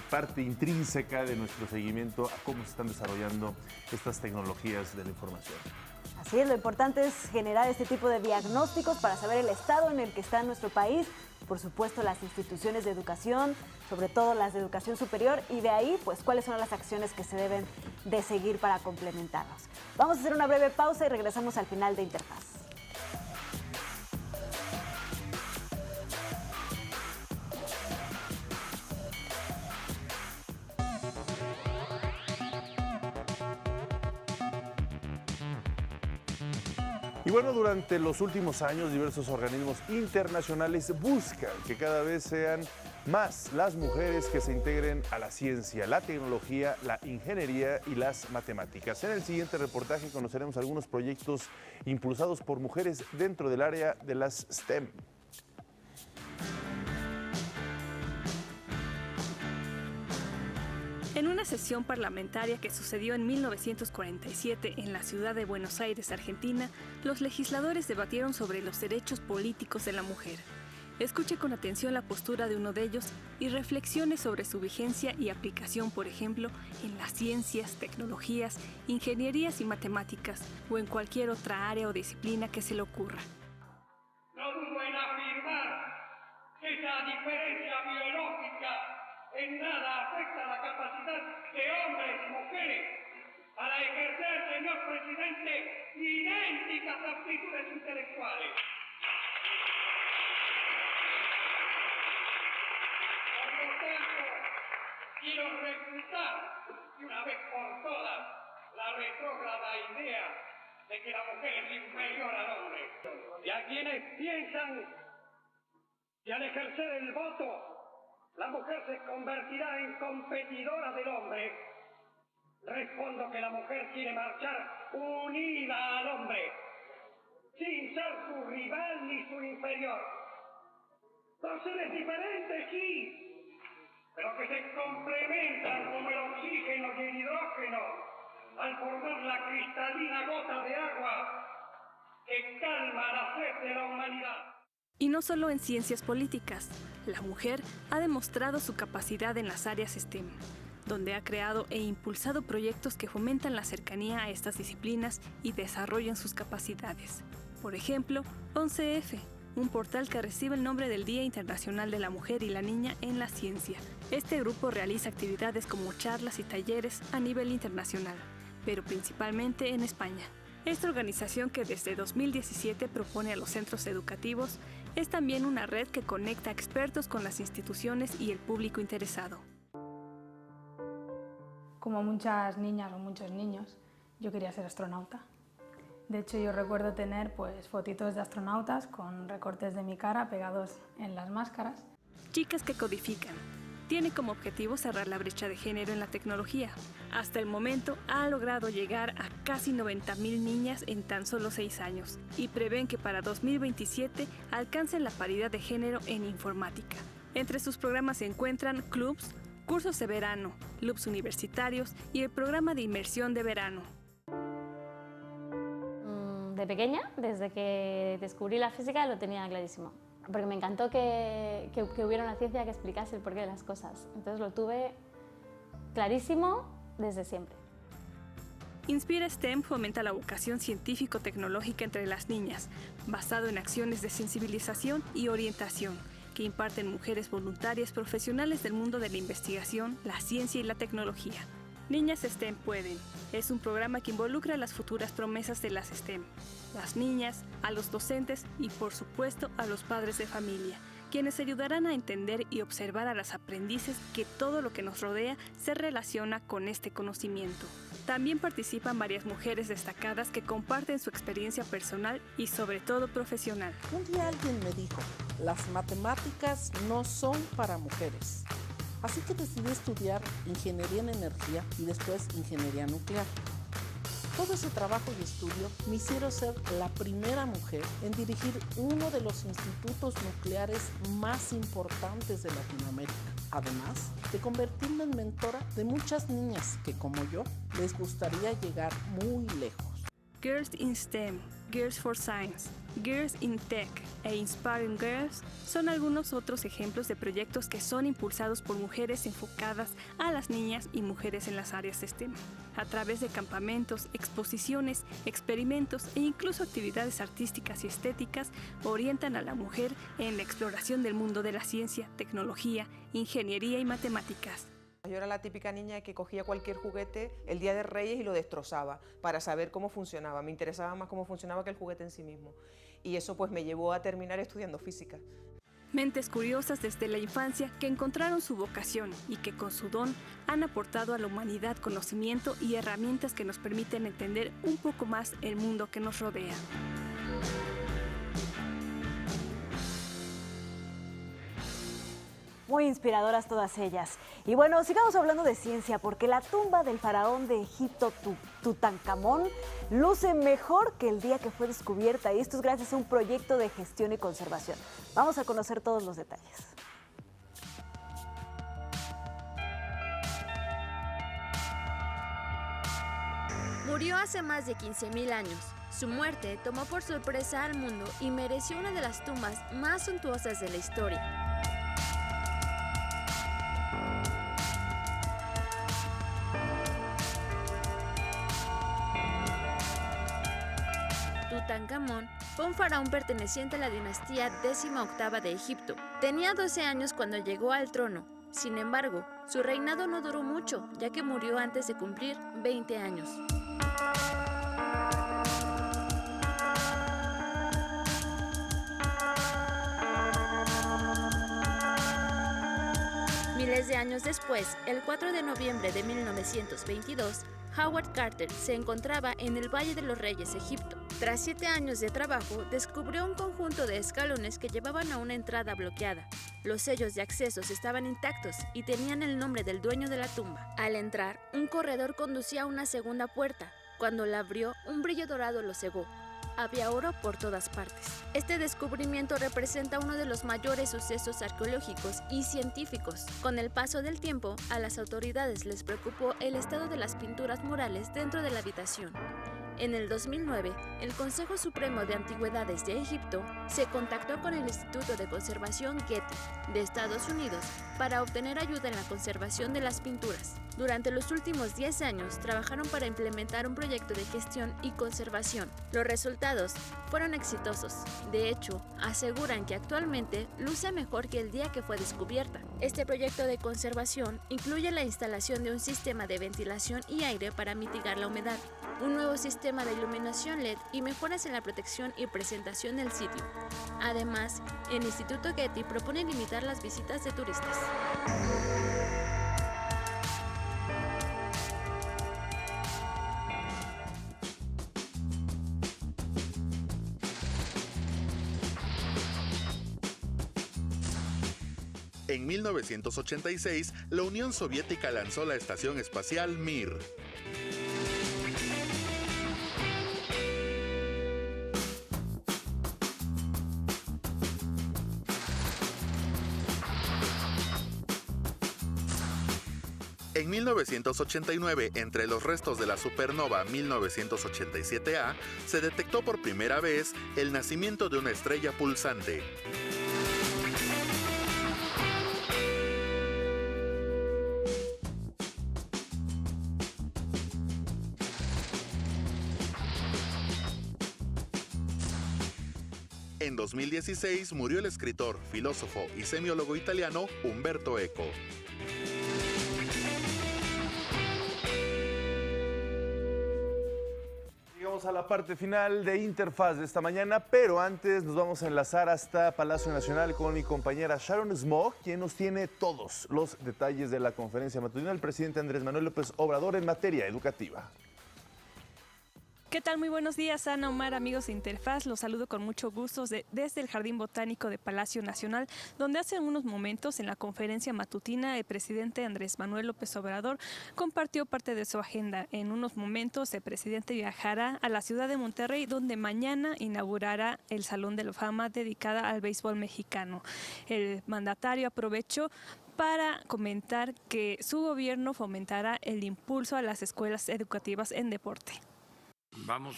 parte intrínseca de nuestro seguimiento a cómo se están desarrollando estas tecnologías de la información. Así es, lo importante es generar este tipo de diagnósticos para saber el estado en el que está nuestro país, por supuesto las instituciones de educación, sobre todo las de educación superior, y de ahí, pues, cuáles son las acciones que se deben de seguir para complementarlos. Vamos a hacer una breve pausa y regresamos al final de Interfaz. Y bueno, durante los últimos años, diversos organismos internacionales buscan que cada vez sean más las mujeres que se integren a la ciencia, la tecnología, la ingeniería y las matemáticas. En el siguiente reportaje conoceremos algunos proyectos impulsados por mujeres dentro del área de las STEM. En una sesión parlamentaria que sucedió en 1947 en la ciudad de Buenos Aires, Argentina, los legisladores debatieron sobre los derechos políticos de la mujer. Escuche con atención la postura de uno de ellos y reflexione sobre su vigencia y aplicación, por ejemplo, en las ciencias, tecnologías, ingenierías y matemáticas, o en cualquier otra área o disciplina que se le ocurra. No dudo en afirmar ejercer, señor presidente, idénticas aptitudes intelectuales. Por lo tanto, quiero refutar de una vez por todas la retrógrada idea de que la mujer es inferior al hombre. Y a quienes piensan que al ejercer el voto, la mujer se convertirá en competidora del hombre, respondo que la mujer quiere marchar unida al hombre, sin ser su rival ni su inferior. Son seres diferentes, sí, pero que se complementan como el oxígeno y el hidrógeno al formar la cristalina gota de agua que calma la sed de la humanidad. Y no solo en ciencias políticas, la mujer ha demostrado su capacidad en las áreas STEM, donde ha creado e impulsado proyectos que fomentan la cercanía a estas disciplinas y desarrollan sus capacidades. Por ejemplo, 11F, un portal que recibe el nombre del Día Internacional de la Mujer y la Niña en la Ciencia. Este grupo realiza actividades como charlas y talleres a nivel internacional, pero principalmente en España. Esta organización, que desde 2017 propone a los centros educativos, es también una red que conecta a expertos con las instituciones y el público interesado. Como muchas niñas o muchos niños, yo quería ser astronauta. De hecho, yo recuerdo tener fotitos de astronautas con recortes de mi cara pegados en las máscaras. Chicas que codifican. Tiene como objetivo cerrar la brecha de género en la tecnología. Hasta el momento ha logrado llegar a casi 90,000 niñas en tan solo 6 años y prevén que para 2027 alcancen la paridad de género en informática. Entre sus programas se encuentran clubs, cursos de verano, clubs universitarios y el programa de inmersión de verano. De pequeña, desde que descubrí la física, lo tenía clarísimo. Porque me encantó que hubiera una ciencia que explicase el porqué de las cosas. Entonces lo tuve clarísimo desde siempre. Inspira STEM fomenta la vocación científico-tecnológica entre las niñas, basado en acciones de sensibilización y orientación que imparten mujeres voluntarias profesionales del mundo de la investigación, la ciencia y la tecnología. Niñas STEM Pueden es un programa que involucra a las futuras promesas de las STEM, las niñas, a los docentes y, por supuesto, a los padres de familia, quienes ayudarán a entender y observar a las aprendices que todo lo que nos rodea se relaciona con este conocimiento. También participan varias mujeres destacadas que comparten su experiencia personal y, sobre todo, profesional. Un día alguien me dijo, las matemáticas no son para mujeres. Así que decidí estudiar ingeniería en energía y después ingeniería nuclear. Todo ese trabajo y estudio me hicieron ser la primera mujer en dirigir uno de los institutos nucleares más importantes de Latinoamérica. Además de convertirme en mentora de muchas niñas que, como yo, les gustaría llegar muy lejos. Girls in STEM, Girls for Science, Girls in Tech e Inspiring Girls son algunos otros ejemplos de proyectos que son impulsados por mujeres enfocadas a las niñas y mujeres en las áreas STEM. A través de campamentos, exposiciones, experimentos e incluso actividades artísticas y estéticas, orientan a la mujer en la exploración del mundo de la ciencia, tecnología, ingeniería y matemáticas. Yo era la típica niña que cogía cualquier juguete el día de Reyes y lo destrozaba para saber cómo funcionaba. Me interesaba más cómo funcionaba que el juguete en sí mismo. Y eso pues me llevó a terminar estudiando física. Mentes curiosas desde la infancia que encontraron su vocación y que con su don han aportado a la humanidad conocimiento y herramientas que nos permiten entender un poco más el mundo que nos rodea. Muy inspiradoras todas ellas. Y bueno, sigamos hablando de ciencia, porque la tumba del faraón de Egipto, Tutankamón, luce mejor que el día que fue descubierta, y esto es gracias a un proyecto de gestión y conservación. Vamos a conocer todos los detalles. Murió hace más de 15,000 años. Su muerte tomó por sorpresa al mundo y mereció una de las tumbas más suntuosas de la historia. Tutankamón fue un faraón perteneciente a la dinastía 18ª de Egipto. Tenía 12 años cuando llegó al trono. Sin embargo, su reinado no duró mucho, ya que murió antes de cumplir 20 años. Miles de años después, el 4 de noviembre de 1922, Howard Carter se encontraba en el Valle de los Reyes, Egipto. Tras 7 años de trabajo, descubrió un conjunto de escalones que llevaban a una entrada bloqueada. Los sellos de accesos estaban intactos y tenían el nombre del dueño de la tumba. Al entrar, un corredor conducía a una segunda puerta. Cuando la abrió, un brillo dorado lo cegó. Había oro por todas partes. Este descubrimiento representa uno de los mayores sucesos arqueológicos y científicos. Con el paso del tiempo, a las autoridades les preocupó el estado de las pinturas murales dentro de la habitación. En el 2009, el Consejo Supremo de Antigüedades de Egipto se contactó con el Instituto de Conservación Getty de Estados Unidos para obtener ayuda en la conservación de las pinturas. Durante los últimos 10 años trabajaron para implementar un proyecto de gestión y conservación. Los resultados fueron exitosos. De hecho, aseguran que actualmente luce mejor que el día que fue descubierta. Este proyecto de conservación incluye la instalación de un sistema de ventilación y aire para mitigar la humedad, un nuevo sistema de iluminación LED y mejoras en la protección y presentación del sitio. Además, el Instituto Getty propone limitar las visitas de turistas. En 1986, la Unión Soviética lanzó la estación espacial Mir. En 1989, entre los restos de la supernova 1987A, se detectó por primera vez el nacimiento de una estrella pulsante. En 2016 murió el escritor, filósofo y semiólogo italiano Umberto Eco. Llegamos a la parte final de Interfaz de esta mañana, pero antes nos vamos a enlazar hasta Palacio Nacional con mi compañera Sharon Smog, quien nos tiene todos los detalles de la conferencia matutina del presidente Andrés Manuel López Obrador en materia educativa. ¿Qué tal? Muy buenos días, Ana, Omar, amigos de Interfaz. Los saludo con mucho gusto desde el Jardín Botánico de Palacio Nacional, donde hace unos momentos en la conferencia matutina el presidente Andrés Manuel López Obrador compartió parte de su agenda. En unos momentos el presidente viajará a la ciudad de Monterrey, donde mañana inaugurará el Salón de la Fama dedicada al béisbol mexicano. El mandatario aprovechó para comentar que su gobierno fomentará el impulso a las escuelas educativas en deporte. Vamos,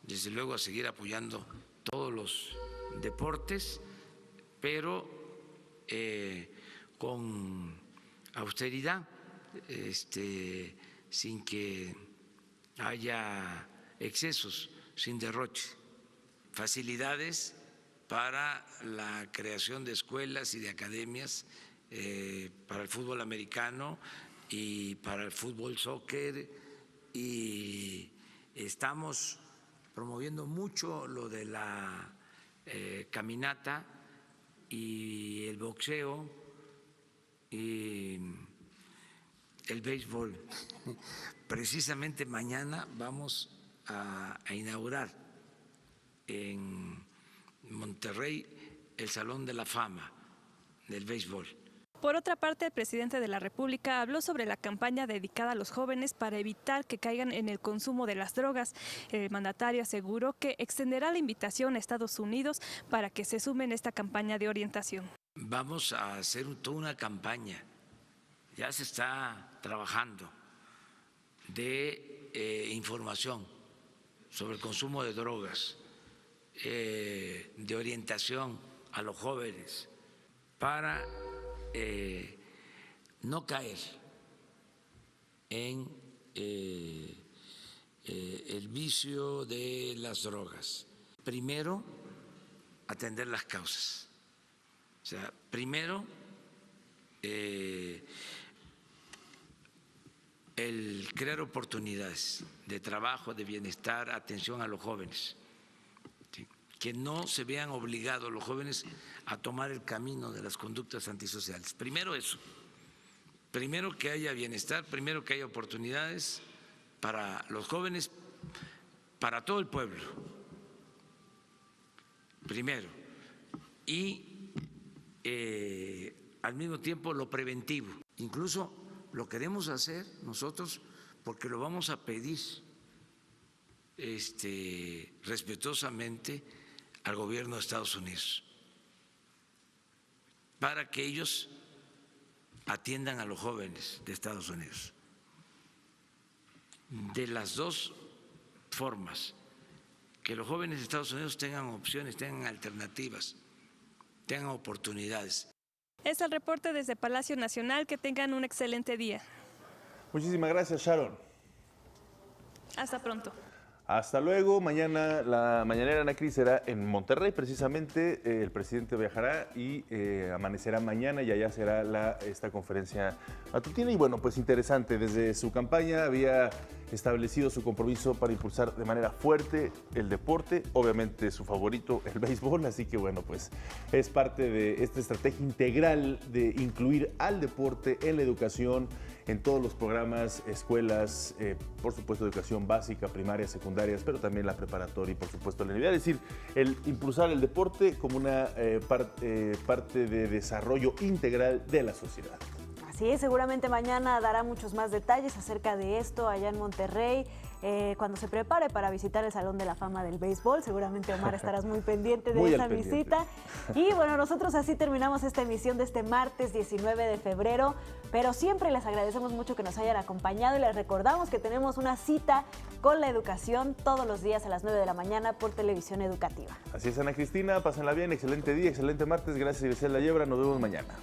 desde luego, a seguir apoyando todos los deportes, pero con austeridad, sin que haya excesos, sin derroche, facilidades para la creación de escuelas y de academias para el fútbol americano y para el fútbol soccer, y estamos promoviendo mucho lo de la caminata y el boxeo y el béisbol. Precisamente mañana vamos a inaugurar en Monterrey el Salón de la Fama del béisbol. Por otra parte, el presidente de la República habló sobre la campaña dedicada a los jóvenes para evitar que caigan en el consumo de las drogas. El mandatario aseguró que extenderá la invitación a Estados Unidos para que se sumen a esta campaña de orientación. Vamos a hacer toda una campaña, ya se está trabajando, de información sobre el consumo de drogas, de orientación a los jóvenes para no caer en el vicio de las drogas. Primero, atender las causas. O sea, primero, el crear oportunidades de trabajo, de bienestar, atención a los jóvenes. Que no se vean obligados los jóvenes a tomar el camino de las conductas antisociales. Primero eso, primero que haya bienestar, primero que haya oportunidades para los jóvenes, para todo el pueblo, primero, y al mismo tiempo lo preventivo. Incluso lo queremos hacer nosotros porque lo vamos a pedir respetuosamente al gobierno de Estados Unidos para que ellos atiendan a los jóvenes de Estados Unidos. De las dos formas, que los jóvenes de Estados Unidos tengan opciones, tengan alternativas, tengan oportunidades. Es el reporte desde Palacio Nacional. Que tengan un excelente día. Muchísimas gracias, Sharon. Hasta pronto. Hasta luego. Mañana la mañanera, Ana Cris, será en Monterrey. Precisamente el presidente viajará y amanecerá mañana y allá será esta conferencia matutina. Y bueno, pues interesante. Desde su campaña había establecido su compromiso para impulsar de manera fuerte el deporte, obviamente su favorito, el béisbol, así que bueno, pues es parte de esta estrategia integral de incluir al deporte en la educación, en todos los programas, escuelas, por supuesto educación básica, primaria, secundarias, pero también la preparatoria y por supuesto la universidad, es decir, el impulsar el deporte como una parte de desarrollo integral de la sociedad. Así es, seguramente mañana dará muchos más detalles acerca de esto allá en Monterrey. Cuando se prepare para visitar el Salón de la Fama del Béisbol, seguramente Omar estarás muy pendiente de esa visita. Y bueno, nosotros así terminamos esta emisión de este martes 19 de febrero, pero siempre les agradecemos mucho que nos hayan acompañado y les recordamos que tenemos una cita con la educación todos los días a las 9 de la mañana por Televisión Educativa. Así es, Ana Cristina, pásenla bien, excelente día, excelente martes, gracias Irisel La Yebra, nos vemos mañana.